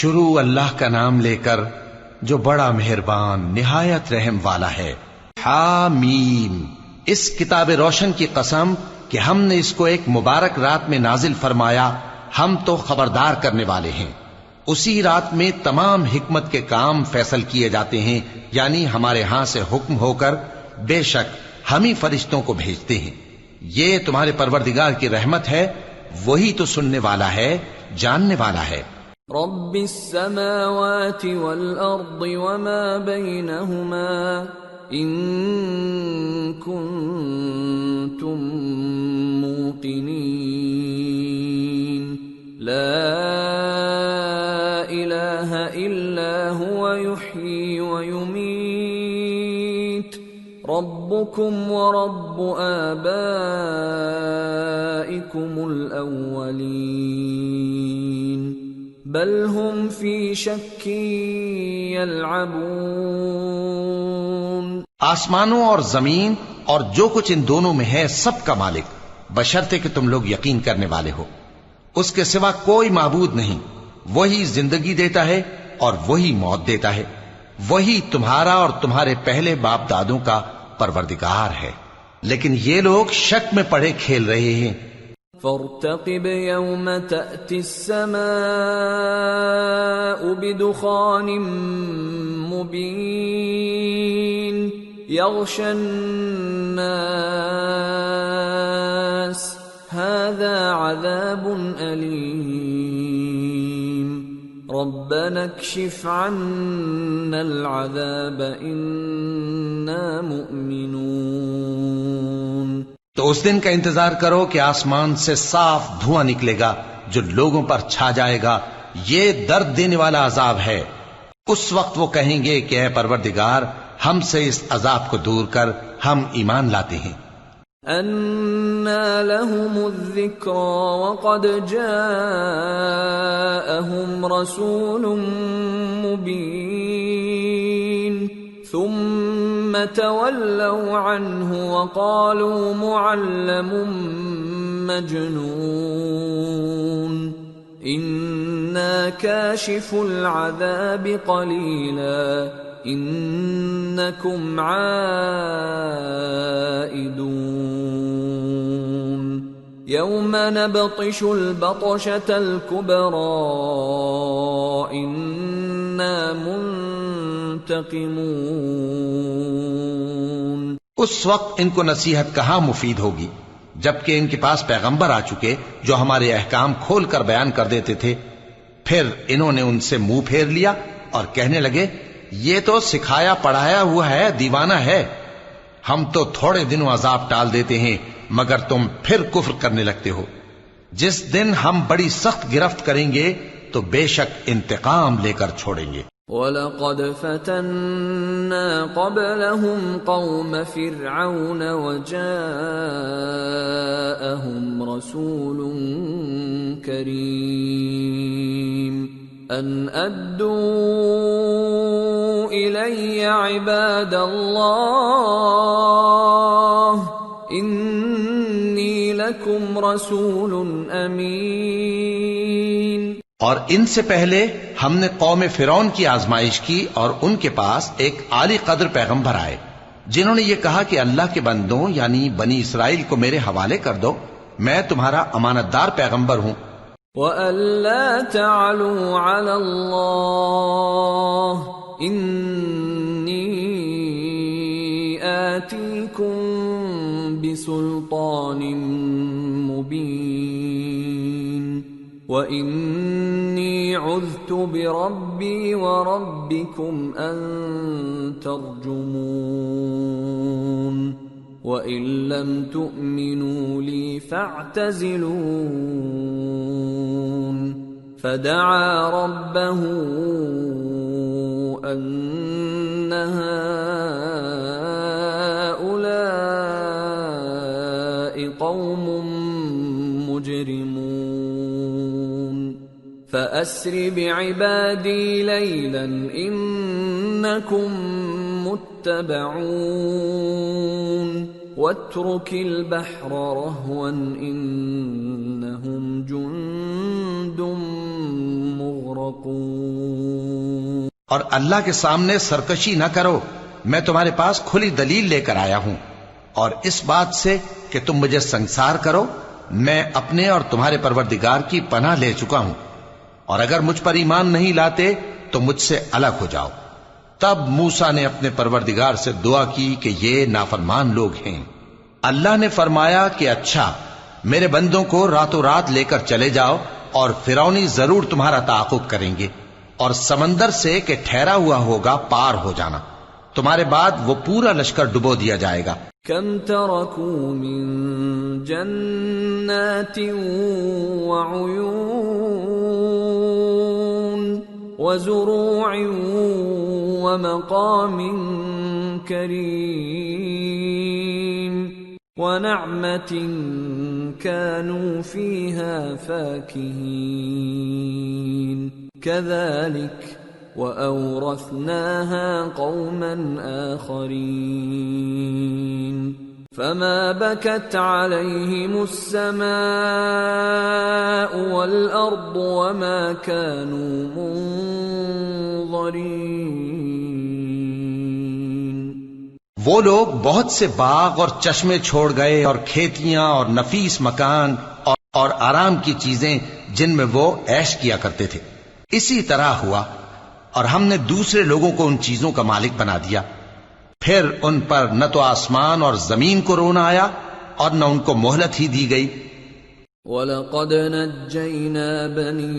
شروع اللہ کا نام لے کر جو بڑا مہربان نہایت رحم والا ہے۔ حامیم، اس کتاب روشن کی قسم کہ ہم نے اس کو ایک مبارک رات میں نازل فرمایا، ہم تو خبردار کرنے والے ہیں۔ اسی رات میں تمام حکمت کے کام فیصل کیے جاتے ہیں، یعنی ہمارے ہاں سے حکم ہو کر بے شک ہم ہی فرشتوں کو بھیجتے ہیں۔ یہ تمہارے پروردگار کی رحمت ہے، وہی تو سننے والا ہے، جاننے والا ہے۔ رب السماوات والأرض وما بينهما إن كنتم موقنين لا إله إلا هو يحيي ويميت ربكم ورب آبائكم الأولين بل هم في شك يلعبون۔ آسمانوں اور زمین اور جو کچھ ان دونوں میں ہے سب کا مالک، بشرطے کہ تم لوگ یقین کرنے والے ہو۔ اس کے سوا کوئی معبود نہیں، وہی زندگی دیتا ہے اور وہی موت دیتا ہے، وہی تمہارا اور تمہارے پہلے باپ دادوں کا پروردگار ہے، لیکن یہ لوگ شک میں پڑے کھیل رہے ہیں۔ فارتقب يوم تأتي السماء بدخان مبين يغشى الناس هذا عذاب أليم ربنا اكشف عنا العذاب إنا مؤمنون۔ تو اس دن کا انتظار کرو کہ آسمان سے صاف دھواں نکلے گا جو لوگوں پر چھا جائے گا، یہ درد دینے والا عذاب ہے۔ اس وقت وہ کہیں گے کہ اے پروردگار ہم سے اس عذاب کو دور کر، ہم ایمان لاتے ہیں۔ أَنَّى لَهُمُ الذِّكْرَى وَقَدْ جَاءَهُمْ رَسُولٌ مُبِينٌ ثُمَّ تَوَلَّوْا عَنْهُ وَقَالُوا مُعَلَّمٌ مَجْنُونٌ إِنَّا كَاشِفُو الْعَذَابِ قَلِيلًا إِنَّكُمْ عَائِدُونَ يَوْمَ نَبْطِشُ الْبَطْشَةَ الْكُبْرَى إِنَّا منتقمون۔ اس وقت ان کو نصیحت کہاں مفید ہوگی جبکہ ان کے پاس پیغمبر آ چکے جو ہمارے احکام کھول کر بیان کر دیتے تھے۔ پھر انہوں نے ان سے منہ پھیر لیا اور کہنے لگے یہ تو سکھایا پڑھایا ہوا ہے، دیوانہ ہے، ہم تو تھوڑے دنوں عذاب ٹال دیتے ہیں مگر تم پھر کفر کرنے لگتے ہو۔ جس دن ہم بڑی سخت گرفت کریں گے تو بے شک انتقام لے کر چھوڑیں گے۔ وَلَقَدْ فَتَنَّا قَبْلَهُمْ قَوْمَ فِرْعَوْنَ وَجَاءَهُمْ رَسُولٌ كَرِيمٌ أَنْ أَدُّوا إِلَيَّ عِبَادَ اللَّهِ إِنِّي لَكُمْ رَسُولٌ أَمِينٌ۔ اور ان سے پہلے ہم نے قوم فرعون کی آزمائش کی اور ان کے پاس ایک عالی قدر پیغمبر آئے جنہوں نے یہ کہا کہ اللہ کے بندوں یعنی بنی اسرائیل کو میرے حوالے کر دو، میں تمہارا امانت دار پیغمبر ہوں۔ وَأَلَّا تَعْلُوا عَلَى اللَّهِ إِنِّي آتِيكُمْ بِسُلْطَانٍ مُبِينٍ وَإِنِّي عُذْتُ بِرَبِّي وَرَبِّكُمْ أَن تَرْجُمُونِ وَإِن لَّمْ تُؤْمِنُوا لِي فَاعْتَزِلُونِ فَدَعَا رَبَّهُ أَنَّ هَٰؤُلَاءِ قَوْمٌ مُجْرِمُونَ فَأَسْرِ بِعِبَادِي لَيْلًا إِنَّكُمْ مُتَّبَعُونَ وَاتْرُكِ الْبَحْرَ رَهْوًا إِنَّهُمْ جُندٌ مُغْرَقُونَ۔ اور اللہ کے سامنے سرکشی نہ کرو، میں تمہارے پاس کھلی دلیل لے کر آیا ہوں، اور اس بات سے کہ تم مجھے سنگسار کرو میں اپنے اور تمہارے پروردگار کی پناہ لے چکا ہوں، اور اگر مجھ پر ایمان نہیں لاتے تو مجھ سے الگ ہو جاؤ۔ تب موسیٰ نے اپنے پروردگار سے دعا کی کہ یہ نافرمان لوگ ہیں۔ اللہ نے فرمایا کہ اچھا، میرے بندوں کو راتوں رات لے کر چلے جاؤ، اور فرعونی ضرور تمہارا تعاقب کریں گے، اور سمندر سے کہ ٹھہرا ہوا ہوگا پار ہو جانا، تمہارے بعد وہ پورا لشکر ڈبو دیا جائے گا۔ کم ترکوا من جنات وعیون وزروع ومقام کریم ونعمة كانوا فيها فاكهين كذلك وأورثناها قوما آخرين فما بكت عليهم السماء والأرض وما كانوا منظرين۔ وہ لوگ بہت سے باغ اور چشمے چھوڑ گئے، اور کھیتیاں اور نفیس مکان اور آرام کی چیزیں جن میں وہ عیش کیا کرتے تھے۔ اسی طرح ہوا، اور ہم نے دوسرے لوگوں کو ان چیزوں کا مالک بنا دیا، پھر ان پر نہ تو آسمان اور زمین کو رونا آیا اور نہ ان کو مہلت ہی دی گئی۔ وَلَقَدْ نَجَّيْنَا بَنِي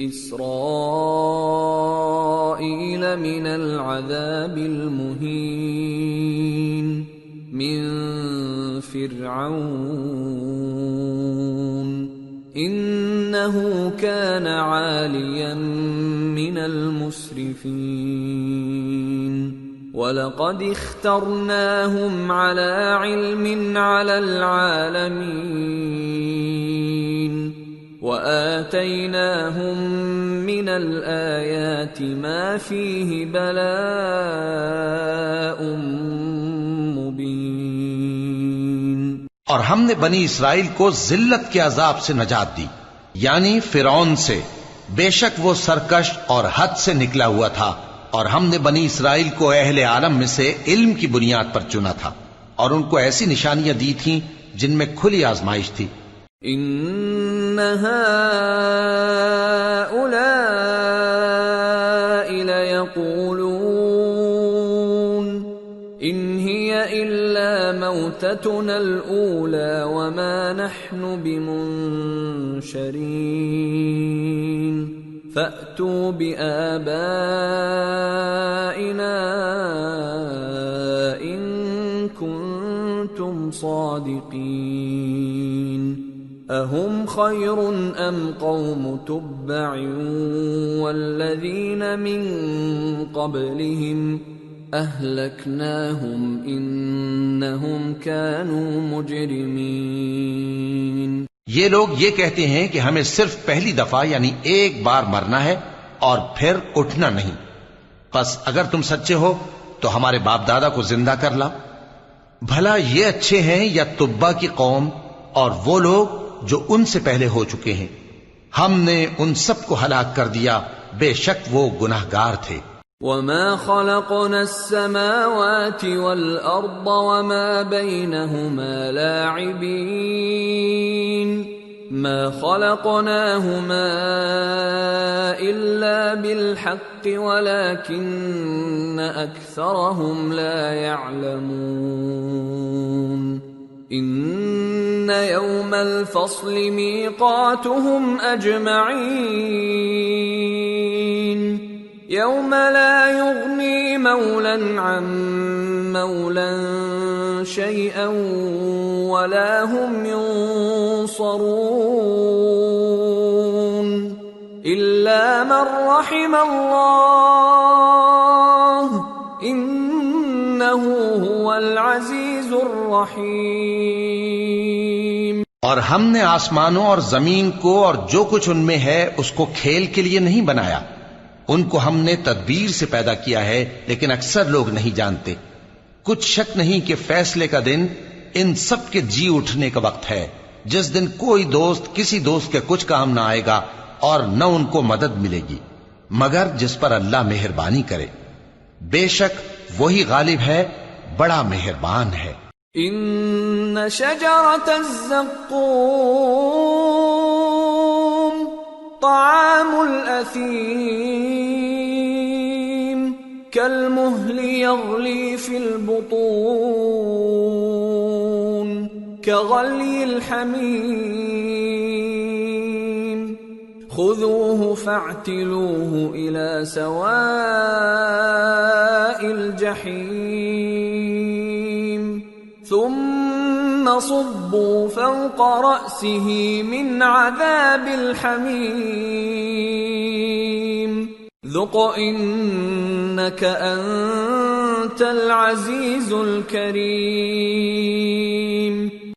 إِسْرَائِيلَ مِنَ الْعَذَابِ الْمُهِينِ مِنْ فِرْعَوْنَ إِنَّهُ كَانَ عَالِيًا مِنَ الْمُسْرِفِينَ وَلَقَدِ اخْتَرْنَاهُمْ عَلَى عِلْمٍ عَلَى الْعَالَمِينَ وَآتَيْنَاهُمْ مِنَ الْآيَاتِ مَا فِيهِ بَلَاءٌ مُبِينٌ۔ اور ہم نے بنی اسرائیل کو ذلت کے عذاب سے نجات دی، یعنی فرعون سے، بے شک وہ سرکش اور حد سے نکلا ہوا تھا، اور ہم نے بنی اسرائیل کو اہل عالم میں سے علم کی بنیاد پر چنا تھا، اور ان کو ایسی نشانیاں دی تھیں جن میں کھلی آزمائش تھی۔ ان هؤلاء ليقولون ان هي الا موتتنا الاولى وما نحن بمنشرين فأتوا بآبائنا إن كنتم صادقين أهم خير أم قوم تبع والذين من قبلهم أهلكناهم إنهم كانوا مجرمين۔ یہ لوگ یہ کہتے ہیں کہ ہمیں صرف پہلی دفعہ یعنی ایک بار مرنا ہے اور پھر اٹھنا نہیں، پس اگر تم سچے ہو تو ہمارے باپ دادا کو زندہ کر لاؤ۔ بھلا یہ اچھے ہیں یا تبا کی قوم اور وہ لوگ جو ان سے پہلے ہو چکے ہیں؟ ہم نے ان سب کو ہلاک کر دیا، بے شک وہ گناہگار تھے۔ وَمَا خَلَقْنَا السَّمَاوَاتِ وَالْأَرْضَ وَمَا بَيْنَهُمَا لَاعِبِينَ مَا خَلَقْنَاهُمَا إِلَّا بِالْحَقِّ وَلَكِنَّ أَكْثَرَهُمْ لَا يَعْلَمُونَ إِنَّ يَوْمَ الْفَصْلِ مِيقَاتُهُمْ أَجْمَعِينَ يوم لا يغني مولا عن مولا شيئا ولا هم ينصرون إلا من رحم الله إنه هو العزيز الرحيم۔ اور ہم نے آسمانوں اور زمین کو اور جو کچھ ان میں ہے اس کو کھیل کے لیے نہیں بنایا، ان کو ہم نے تدبیر سے پیدا کیا ہے، لیکن اکثر لوگ نہیں جانتے۔ کچھ شک نہیں کہ فیصلے کا دن ان سب کے جی اٹھنے کا وقت ہے، جس دن کوئی دوست کسی دوست کے کچھ کام نہ آئے گا اور نہ ان کو مدد ملے گی۔ مگر جس پر اللہ مہربانی کرے، بے شک وہی غالب ہے، بڑا مہربان ہے۔ ان شجرۃ الزقوم طعام الاثیم كالمهل يغلي في البطون كغلي الحميم خذوه فاعتلوه إلى سواء الجحيم ثم صبوا فوق رأسه من عذاب الحميم ذق إنك أنت العزيز الكريم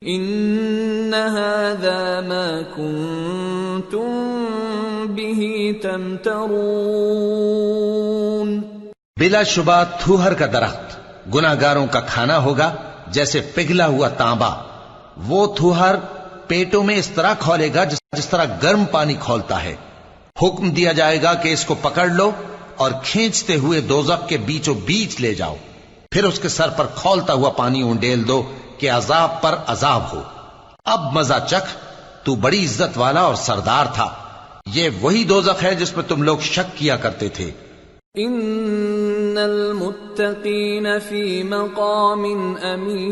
إن هذا ما كنتم به تمترون۔ بلا شبہ تھوہر کا درخت گناہگاروں کا کھانا ہوگا جیسے پگھلا ہوا تانبا۔ وہ تھوہر پیٹوں میں اس طرح کھولے گا جس طرح گرم پانی کھولتا ہے۔ حکم دیا جائے گا کہ اس کو پکڑ لو اور کھینچتے ہوئے دوزخ کے بیچوں بیچ لے جاؤ، پھر اس کے سر پر کھولتا ہوا پانی اونڈیل دو کہ عذاب پر عذاب ہو۔ اب مزہ چکھ، تو بڑی عزت والا اور سردار تھا۔ یہ وہی دوزخ ہے جس میں تم لوگ شک کیا کرتے تھے۔ ان المتقین فی مقام امین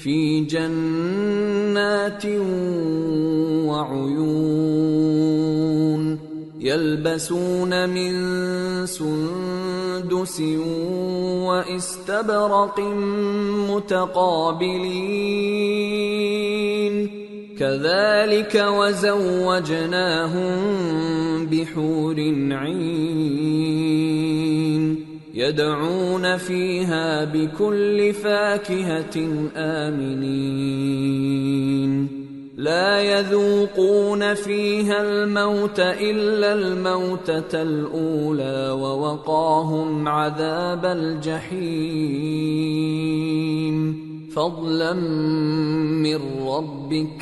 فی جنات وعیون یلبسون من سندس واستبرق متقابلین كذلك وزوجناهم بحور عين يدعون فيها بكل فاكهة آمنين لا يذوقون فيها الموت إلا الموتة الأولى ووقاهم عذاب الجحيم فضلا من ربك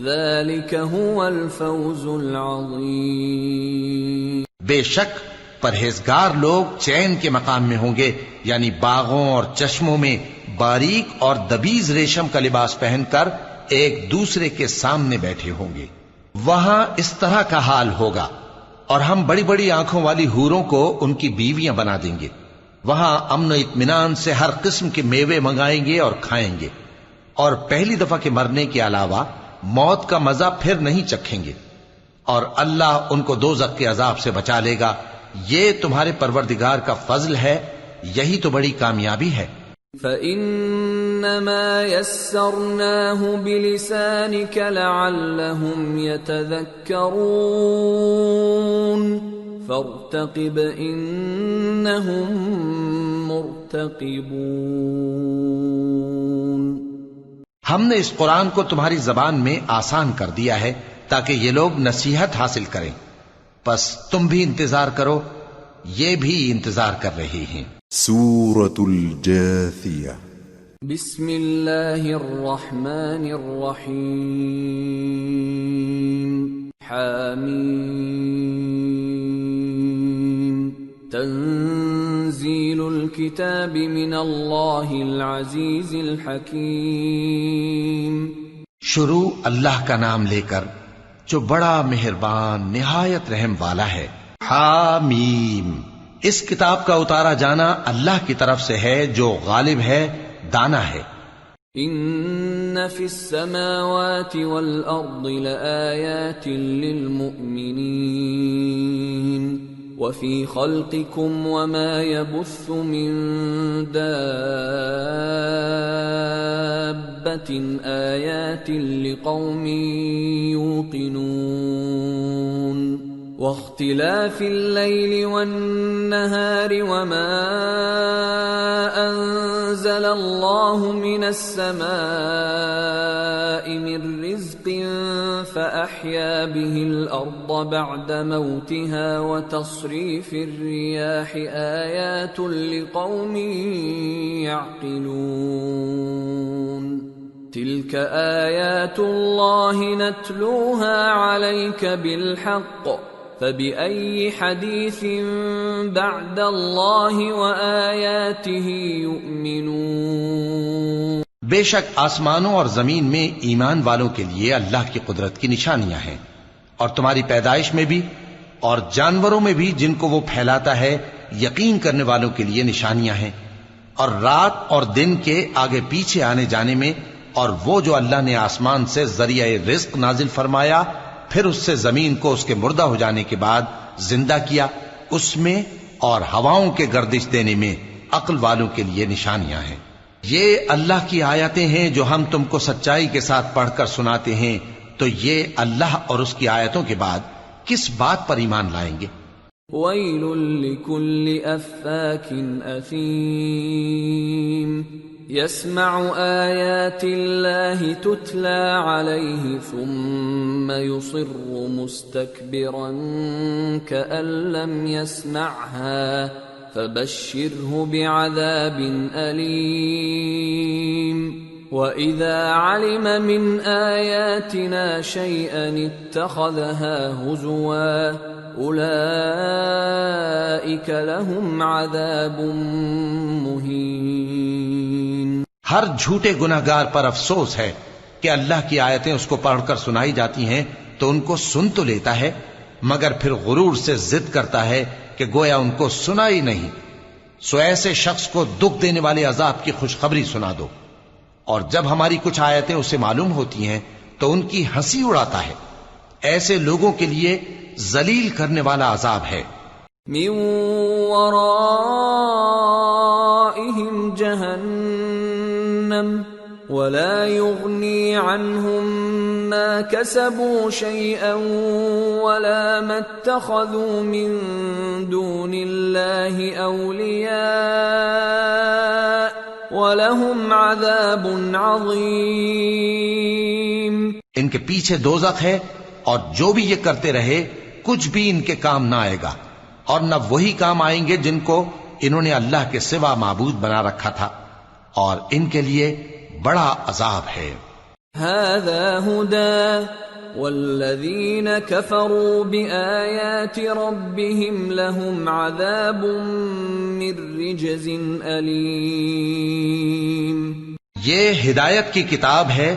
ذلك هو الفوز العظیم۔ بے شک پرہیزگار لوگ چین کے مقام میں ہوں گے، یعنی باغوں اور چشموں میں باریک اور دبیز ریشم کا لباس پہن کر ایک دوسرے کے سامنے بیٹھے ہوں گے۔ وہاں اس طرح کا حال ہوگا، اور ہم بڑی بڑی آنکھوں والی حوروں کو ان کی بیویاں بنا دیں گے۔ وہاں امن و اطمینان سے ہر قسم کے میوے منگائیں گے اور کھائیں گے، اور پہلی دفعہ کے مرنے کے علاوہ موت کا مزہ پھر نہیں چکھیں گے، اور اللہ ان کو دوزخ کے عذاب سے بچا لے گا۔ یہ تمہارے پروردگار کا فضل ہے، یہی تو بڑی کامیابی ہے۔ فَإِنَّمَا يَسَّرْنَاهُ بِلِسَانِكَ لَعَلَّهُمْ يَتَذَكَّرُونَ فَارْتَقِبْ إِنَّهُمْ مُرْتَقِبُونَ۔ ہم نے اس قرآن کو تمہاری زبان میں آسان کر دیا ہے تاکہ یہ لوگ نصیحت حاصل کریں، پس تم بھی انتظار کرو، یہ بھی انتظار کر رہے ہیں۔ سورة الجاثیہ۔ بسم اللہ الرحمن الرحیم۔ حامیم۔ تنزیل الکتاب من اللہ العزیز الحکیم۔ شروع اللہ کا نام لے کر جو بڑا مہربان نہایت رحم والا ہے۔ حامیم۔ اس کتاب کا اتارا جانا اللہ کی طرف سے ہے جو غالب ہے، دانا ہے۔ ان فی السماوات والارض لآیات للمؤمنین وفی خلقکم وما يبث من دابة آیات لقوم یوقنون واختلاف الليل والنهار وما أنزل الله من السماء من رزق فأحيا به الأرض بعد موتها وتصريف الرياح آيات لقوم يعقلون تلك آيات الله نتلوها عليك بالحق فبأي حديث بعد الله وآياته يؤمنون؟ بے شک آسمانوں اور زمین میں ایمان والوں کے لیے اللہ کی قدرت کی نشانیاں ہیں، اور تمہاری پیدائش میں بھی اور جانوروں میں بھی جن کو وہ پھیلاتا ہے یقین کرنے والوں کے لیے نشانیاں ہیں، اور رات اور دن کے آگے پیچھے آنے جانے میں، اور وہ جو اللہ نے آسمان سے ذریعہ رزق نازل فرمایا پھر اس سے زمین کو اس کے مردہ ہو جانے کے بعد زندہ کیا، اس میں اور ہواؤں کے گردش دینے میں عقل والوں کے لیے نشانیاں ہیں۔ یہ اللہ کی آیتیں ہیں جو ہم تم کو سچائی کے ساتھ پڑھ کر سناتے ہیں، تو یہ اللہ اور اس کی آیتوں کے بعد کس بات پر ایمان لائیں گے؟ وَيْلٌ لِكُلِّ أَفَّاكٍ أَثِيمٍ يَسْمَعُ آيَاتِ اللَّهِ تُتْلَى عَلَيْهِ ثُمَّ يُصِرُّ مُسْتَكْبِرًا كَأَن لَّمْ يَسْمَعْهَا فَبَشِّرْهُ بِعَذَابٍ أَلِيمٍ وَإِذَا عَلِمَ مِنْ آيَاتِنَا شَيْئًا اتَّخَذَهَا هُزُوًا أُولَئِكَ لَهُمْ عَذَابٌ مُهِينٌ۔ ہر جھوٹے گناہگار پر افسوس ہے کہ اللہ کی آیتیں اس کو پڑھ کر سنائی جاتی ہیں تو ان کو سن تو لیتا ہے مگر پھر غرور سے ضد کرتا ہے کہ گویا ان کو سنا ہی نہیں، سو ایسے شخص کو دکھ دینے والے عذاب کی خوشخبری سنا دو، اور جب ہماری کچھ آیتیں اسے معلوم ہوتی ہیں تو ان کی ہنسی اڑاتا ہے، ایسے لوگوں کے لیے ذلیل کرنے والا عذاب ہے۔ من ورائهم جہنم ولا يغني عنهم ما كسبوا شيئا ولا ما اتخذوا من دون الله أولياء وَلَهُمْ عَذَابٌ عَظِيمٌ۔ ان کے پیچھے دوزخ ہے، اور جو بھی یہ کرتے رہے کچھ بھی ان کے کام نہ آئے گا، اور نہ وہی کام آئیں گے جن کو انہوں نے اللہ کے سوا معبود بنا رکھا تھا، اور ان کے لیے بڑا عذاب ہے۔ هَذَا هُدًى وَالَّذِينَ كَفَرُوا بِآيَاتِ رَبِّهِمْ لَهُمْ عَذَابٌ مِّن رِّجْزٍ أَلِيمٌ۔ یہ ہدایت کی کتاب ہے،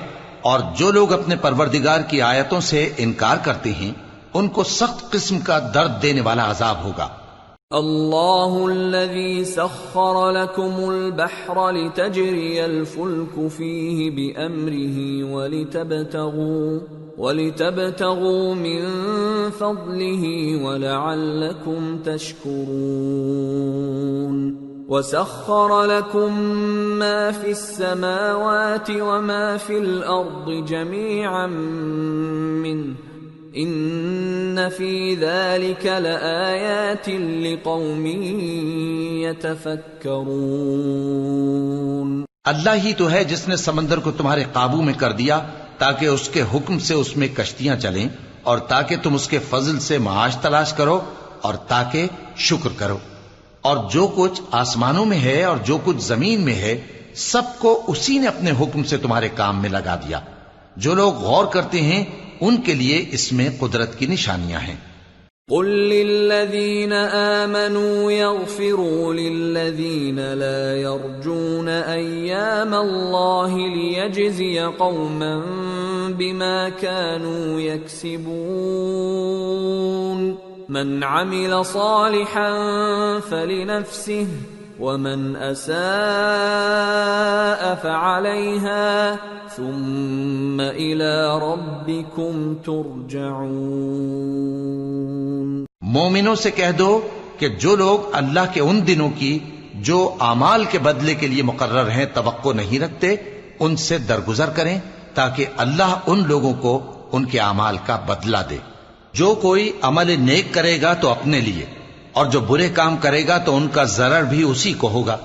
اور جو لوگ اپنے پروردگار کی آیتوں سے انکار کرتے ہیں ان کو سخت قسم کا درد دینے والا عذاب ہوگا۔ اللہ الذی سخر لکم البحر لتجری الفلک فیہ بأمرہ ولتبتغوا من فضلہ ولعلکم تشکرون، وسخر لكم ما في السماوات وما في الأرض جميعا منه إن في ذلك لآيات لقوم يتفكرون۔ اللہ ہی تو ہے جس نے سمندر کو تمہارے قابو میں کر دیا تاکہ اس کے حکم سے اس میں کشتیاں چلیں، اور تاکہ تم اس کے فضل سے معاش تلاش کرو اور تاکہ شکر کرو۔ اور جو کچھ آسمانوں میں ہے اور جو کچھ زمین میں ہے سب کو اسی نے اپنے حکم سے تمہارے کام میں لگا دیا۔ جو لوگ غور کرتے ہیں ان کے لیے اس میں قدرت کی نشانیاں ہیں۔ قل للذین آمنوا یغفروا للذین لا یرجون ایام اللہ لیجزی قوما بما كانوا یکسبون، من عمل صالحا فلنفسه ومن اساء فعليها ثم الى ربكم ترجعون۔ مومنوں سے کہہ دو کہ جو لوگ اللہ کے ان دنوں کی جو اعمال کے بدلے کے لیے مقرر ہیں توقع نہیں رکھتے ان سے درگزر کریں تاکہ اللہ ان لوگوں کو ان کے اعمال کا بدلہ دے۔ جو کوئی عمل نیک کرے گا تو اپنے لیے، اور جو برے کام کرے گا تو ان کا ضرر بھی اسی کو ہوگا،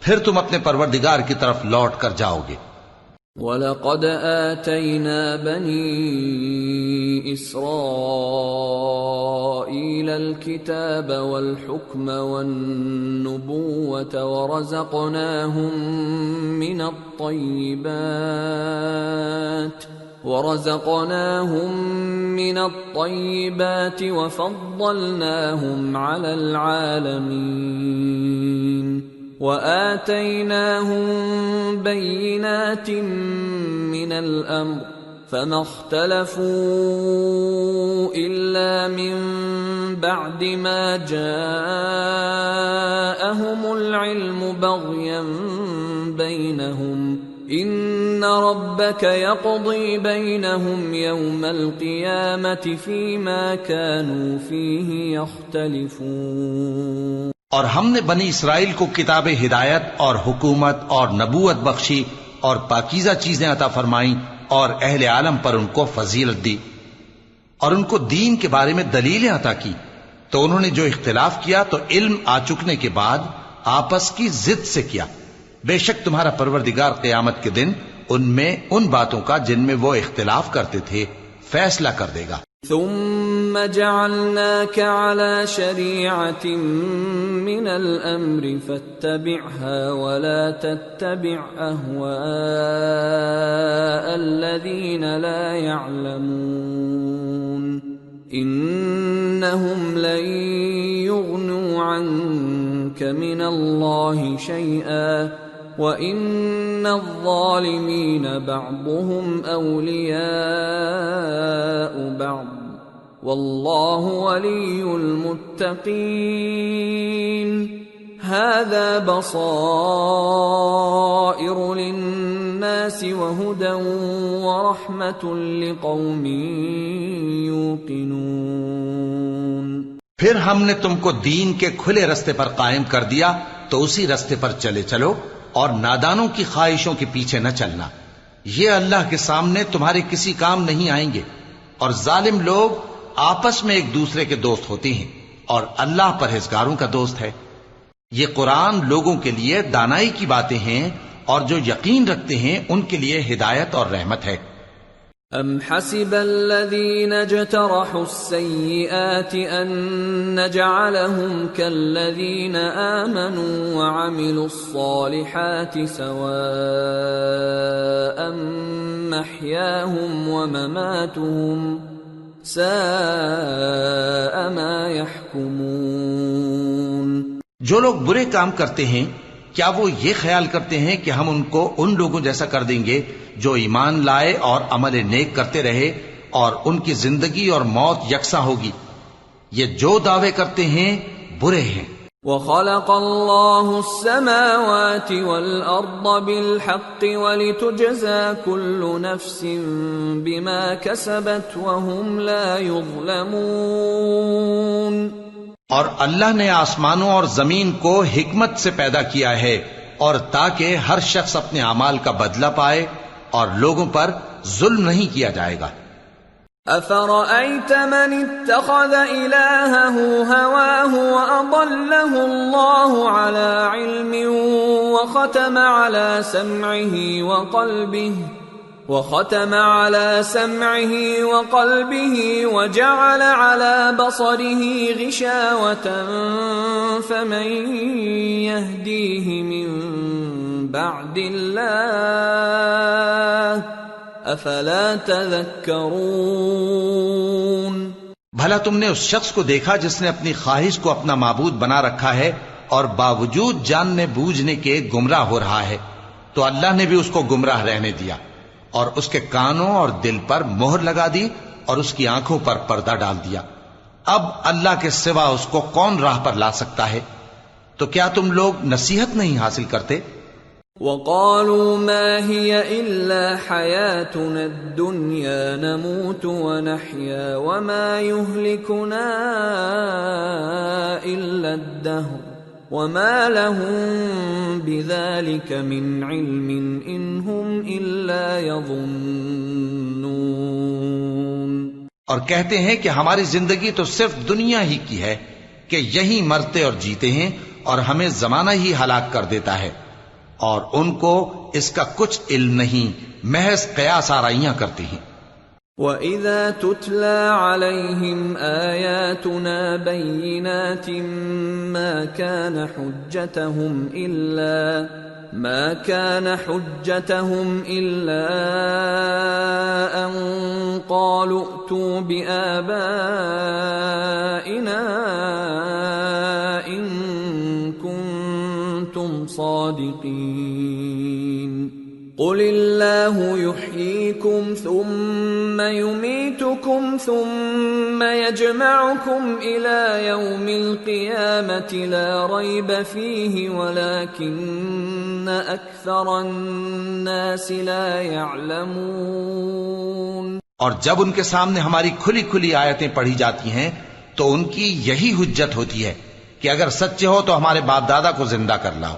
پھر تم اپنے پروردگار کی طرف لوٹ کر جاؤ گے۔ وَلَقَدْ آتَيْنَا بَنِي إِسْرَائِيلَ الْكِتَابَ وَالْحُكْمَ وَالنُّبُوَّةَ وَرَزَقْنَاهُمْ مِنَ الطَّيِّبَاتِ ورزقناهم من الطيبات وفضلناهم على العالمين وآتيناهم بينات من الأمر فما اختلفوا إلا من بعد ما جاءهم العلم بغيا بينهم إن ربك يقضي بينهم يوم القيامة فيما كانوا فيه يختلفون۔ اور ہم نے بنی اسرائیل کو کتاب ہدایت اور حکومت اور نبوت بخشی اور پاکیزہ چیزیں عطا فرمائیں اور اہل عالم پر ان کو فضیلت دی اور ان کو دین کے بارے میں دلیلیں عطا کی، تو انہوں نے جو اختلاف کیا تو علم آ چکنے کے بعد آپس کی ضد سے کیا۔ بے شک تمہارا پروردگار قیامت کے دن ان میں ان باتوں کا جن میں وہ اختلاف کرتے تھے فیصلہ کر دے گا۔ ثم جعلناك على شريعة من الأمر فاتبعها ولا تتبع أهواء الذين لا يعلمون إنهم لن يغنوا عنك من الله شيئا وَإِنَّ الظَّالِمِينَ بَعْضُهُمْ أَوْلِيَاءُ بَعْضٍ وَاللَّهُ وَلِيُّ الْمُتَّقِينَ هَذَا بَصَائِرُ لِلنَّاسِ وَهُدًى وَرَحْمَةٌ لِقَوْمٍ يُوقِنُونَ۔ پھر ہم نے تم کو دین کے کھلے رستے پر قائم کر دیا تو اسی رستے پر چلے چلو اور نادانوں کی خواہشوں کے پیچھے نہ چلنا، یہ اللہ کے سامنے تمہارے کسی کام نہیں آئیں گے، اور ظالم لوگ آپس میں ایک دوسرے کے دوست ہوتے ہیں اور اللہ پرہیزگاروں کا دوست ہے۔ یہ قرآن لوگوں کے لیے دانائی کی باتیں ہیں اور جو یقین رکھتے ہیں ان کے لیے ہدایت اور رحمت ہے۔ أَمْ حَسِبَ الَّذِينَ اجْتَرَحُوا السَّيِّئَاتِ أَن نَّجْعَلَهُمْ كَالَّذِينَ آمَنُوا وَعَمِلُوا الصَّالِحَاتِ سَوَاءً مَّحْيَاهُمْ وَمَمَاتُهُمْ سَاءَ مَا يَحْكُمُونَ۔ جو لوگ برے کام کرتے ہیں کیا وہ یہ خیال کرتے ہیں کہ ہم ان کو ان لوگوں جیسا کر دیں گے جو ایمان لائے اور عمل نیک کرتے رہے اور ان کی زندگی اور موت یکساں ہوگی؟ یہ جو دعوے کرتے ہیں برے ہیں۔ وَخَلَقَ اللَّهُ السَّمَاوَاتِ وَالْأَرْضَ بِالْحَقِّ وَلِتُجْزَى كُلُّ نَفْسٍ بِمَا كَسَبَتْ وَهُمْ لَا يُظْلَمُونَ۔ اور اللہ نے آسمانوں اور زمین کو حکمت سے پیدا کیا ہے اور تاکہ ہر شخص اپنے اعمال کا بدلہ پائے اور لوگوں پر ظلم نہیں کیا جائے گا۔ أَفَرَأَيْتَ مَنِ اتَّخَذَ إِلَٰهَهُ هَوَاهُ وَأَضَلَّهُ اللَّهُ عَلَىٰ عِلْمٍ وَخَتَمَ عَلَىٰ سَمْعِهِ وَقَلْبِهِ وَجَعَلَ عَلَىٰ بَصَرِهِ غِشَاوَةً فَمَن يَهْدِيهِ مِن بَعْدِ اللَّهِ أَفَلَا تَذَكَّرُونَ۔ بھلا تم نے اس شخص کو دیکھا جس نے اپنی خواہش کو اپنا معبود بنا رکھا ہے اور باوجود جاننے بوجھنے کے گمراہ ہو رہا ہے؟ تو اللہ نے بھی اس کو گمراہ رہنے دیا اور اس کے کانوں اور دل پر مہر لگا دی اور اس کی آنکھوں پر پردہ ڈال دیا۔ اب اللہ کے سوا اس کو کون راہ پر لا سکتا ہے؟ تو کیا تم لوگ نصیحت نہیں حاصل کرتے؟ وَقَالُوا مَا هِيَ إِلَّا حَيَاتُنَا الدُّنْيَا نَمُوتُ وَنَحْيَا وَمَا يُهْلِكُنَا إِلَّا الدَّهْرُ وَمَا لَهُم بِذَلِكَ مِنْ عِلْمٍ إِنْ هُمْ إِلَّا يَظُنُّونَ۔ اور کہتے ہیں کہ ہماری زندگی تو صرف دنیا ہی کی ہے کہ یہی مرتے اور جیتے ہیں اور ہمیں زمانہ ہی ہلاک کر دیتا ہے، اور ان کو اس کا کچھ علم نہیں، محض قیاس آرائیاں کرتے ہیں۔ وَإِذَا تُتْلَى عَلَيْهِمْ آيَاتُنَا بَيِّنَاتٍ مَا كَانَ حُجَّتَهُمْ ما كان حجتهم إلا أن قالوا ائتوا بآبائنا إن كنتم صادقين قل الله يحييكم ثم يميتكم ثم يجمعكم إلى يوم القيامة لا ريب فيه ولكن أكثر الناس لا يعلمون۔ اور جب ان کے سامنے ہماری کھلی کھلی آیتیں پڑھی جاتی ہیں تو ان کی یہی حجت ہوتی ہے کہ اگر سچے ہو تو ہمارے باپ دادا کو زندہ کر لاؤ۔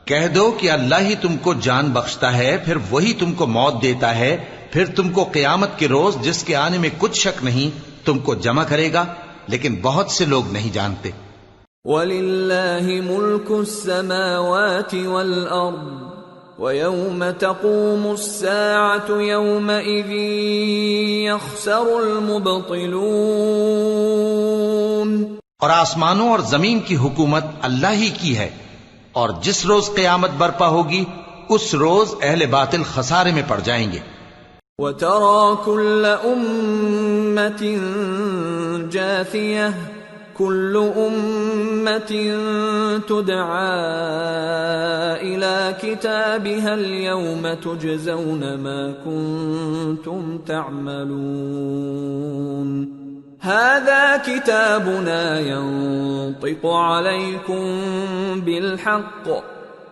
کہہ دو کہ اللہ ہی تم کو جان بخشتا ہے، پھر وہی تم کو موت دیتا ہے، پھر تم کو قیامت کے روز جس کے آنے میں کچھ شک نہیں تم کو جمع کرے گا، لیکن بہت سے لوگ نہیں جانتے۔ وَلِلَّهِ مُلْكُ السَّمَاوَاتِ وَالْأَرْضِ وَيَوْمَ تَقُومُ السَّاعَةُ يَوْمَئِذٍ يَخْسَرُ الْمُبْطِلُونَ۔ اور آسمانوں اور زمین کی حکومت اللہ ہی کی ہے، اور جس روز قیامت برپا ہوگی اس روز اہل باطل خسارے میں پڑ جائیں گے۔ وَتَرَى كُلَّ أُمَّةٍ جَاثِيَةً كُلُّ أُمَّةٍ تُدْعَى إِلَى كِتَابِهَا الْيَوْمَ تُجْزَوْنَ مَا كُنتُمْ تَعْمَلُونَ هذا كتابنا ينطق عليكم بالحق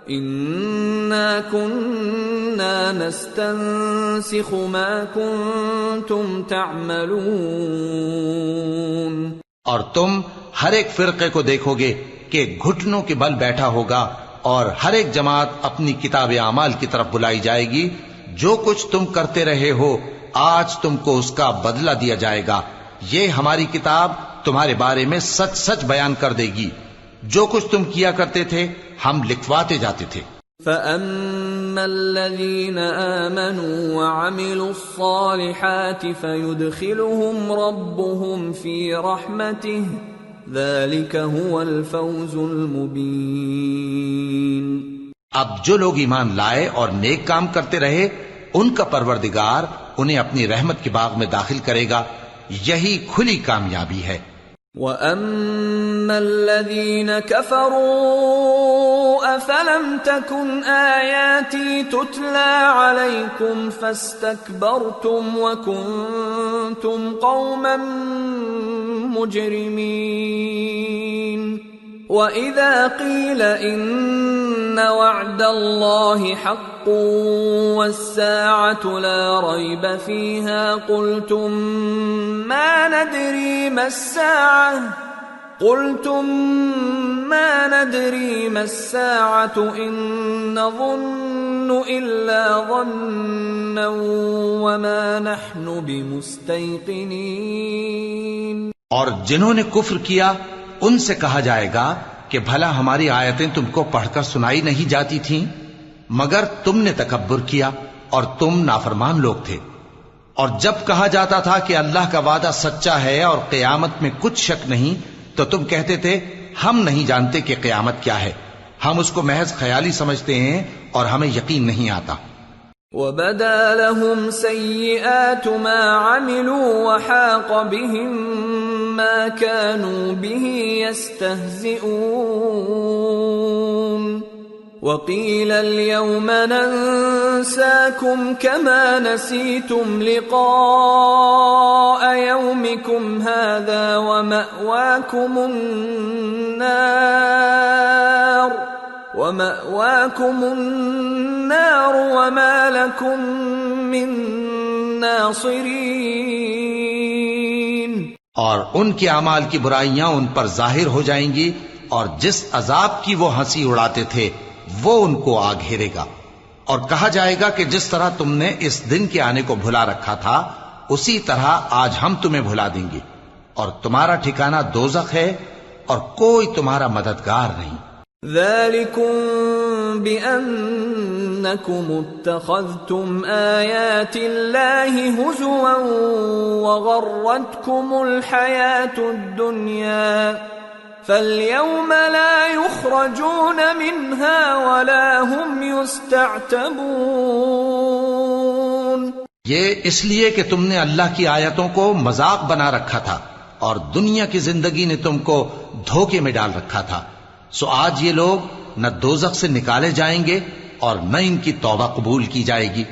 إنا كنا نستنسخ ما كنتم تعملون۔ اور تم ہر ایک فرقے کو دیکھو گے کہ گھٹنوں کے بل بیٹھا ہوگا، اور ہر ایک جماعت اپنی کتاب اعمال کی طرف بلائی جائے گی۔ جو کچھ تم کرتے رہے ہو آج تم کو اس کا بدلہ دیا جائے گا۔ یہ ہماری کتاب تمہارے بارے میں سچ سچ بیان کر دے گی۔ جو کچھ تم کیا کرتے تھے ہم لکھواتے جاتے تھے۔ فَأَمَّا الَّذِينَ آمَنُوا وَعَمِلُوا الصَّالِحَاتِ فَيُدْخِلُهُمْ رَبُّهُمْ فِي رَحْمَتِهِ ذَلِكَ هُوَ الْفَوْزُ الْمُبِينُ۔ اب جو لوگ ایمان لائے اور نیک کام کرتے رہے ان کا پروردگار انہیں اپنی رحمت کے باغ میں داخل کرے گا، یہی کھلی کامیابی ہے۔ وَأَمَّا الَّذِينَ كَفَرُوا أَفَلَمْ تَكُنْ آيَاتِي تُتْلَى عَلَيْكُمْ فَاسْتَكْبَرْتُمْ وَكُنْتُمْ قَوْمًا مُجْرِمِينَ وَإِذَا قِيلَ إِنَّ وَعْدَ اللَّهِ حَقٌّ وَالسَّاعَةُ لَا رَيْبَ فِيهَا قُلْتُمْ مَا نَدْرِي مَا السَّاعَةُ إِن نَّظُنُّ إِلَّا ظَنًّا وَمَا نَحْنُ بِمُسْتَيْقِنِينَ۔ اور جنہوں نے کفر کیا ان سے کہا جائے گا کہ بھلا ہماری آیتیں تم کو پڑھ کر سنائی نہیں جاتی تھیں؟ مگر تم نے تکبر کیا اور تم نافرمان لوگ تھے۔ اور جب کہا جاتا تھا کہ اللہ کا وعدہ سچا ہے اور قیامت میں کچھ شک نہیں تو تم کہتے تھے ہم نہیں جانتے کہ قیامت کیا ہے، ہم اس کو محض خیالی سمجھتے ہیں اور ہمیں یقین نہیں آتا۔ وَبَدَا لَهُمْ سَيِّئَاتُ مَا عَمِلُوا وَحَاقَ بِهِمْ مَا كَانُوا بِهِ يَسْتَهْزِئُونَ وَقِيلَ الْيَوْمَ نَنسَاكُمْ كَمَا نَسِيتُمْ لِقَاءَ يَوْمِكُمْ هَذَا وَمَأْوَاكُمُ النَّارُ وَمَا لَكُمْ مِنْ نَاصِرِينَ۔ اور ان کے اعمال کی برائیاں ان پر ظاہر ہو جائیں گی، اور جس عذاب کی وہ ہنسی اڑاتے تھے وہ ان کو آ گھیرے گا۔ اور کہا جائے گا کہ جس طرح تم نے اس دن کے آنے کو بھلا رکھا تھا اسی طرح آج ہم تمہیں بھلا دیں گے، اور تمہارا ٹھکانہ دوزخ ہے اور کوئی تمہارا مددگار نہیں۔ ذَلِكُمْ بِأَنَّكُمُ اتَّخَذْتُمْ آيَاتِ اللَّهِ هُزُوًا وَغَرَّتْكُمُ الْحَيَاةُ الدُّنْيَا فَالْيَوْمَ لَا يُخْرَجُونَ مِنْهَا وَلَا هُمْ يُسْتَعْتَبُونَ۔ یہ اس لیے کہ تم نے اللہ کی آیتوں کو مذاق بنا رکھا تھا اور دنیا کی زندگی نے تم کو دھوکے میں ڈال رکھا تھا، سو آج یہ لوگ نہ دوزخ سے نکالے جائیں گے اور نہ ان کی توبہ قبول کی جائے گی۔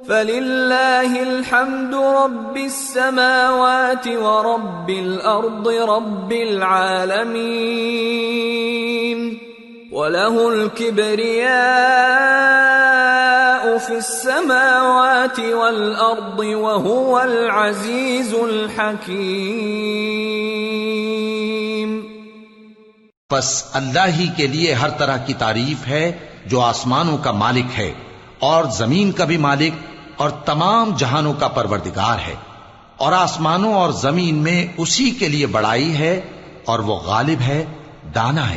فَلِلَّهِ الْحَمْدُ رَبِّ السَّمَاوَاتِ وَرَبِّ الْأَرْضِ رَبِّ الْعَالَمِينَ وَلَهُ الْكِبْرِيَاءُ فِي السَّمَاوَاتِ وَالْأَرْضِ وَهُوَ الْعَزِيزُ الْحَكِيمُ۔ پس اللہ ہی کے لیے ہر طرح کی تعریف ہے جو آسمانوں کا مالک ہے اور زمین کا بھی مالک اور تمام جہانوں کا پروردگار ہے، اور آسمانوں اور زمین میں اسی کے لیے بڑائی ہے اور وہ غالب ہے، دانا ہے۔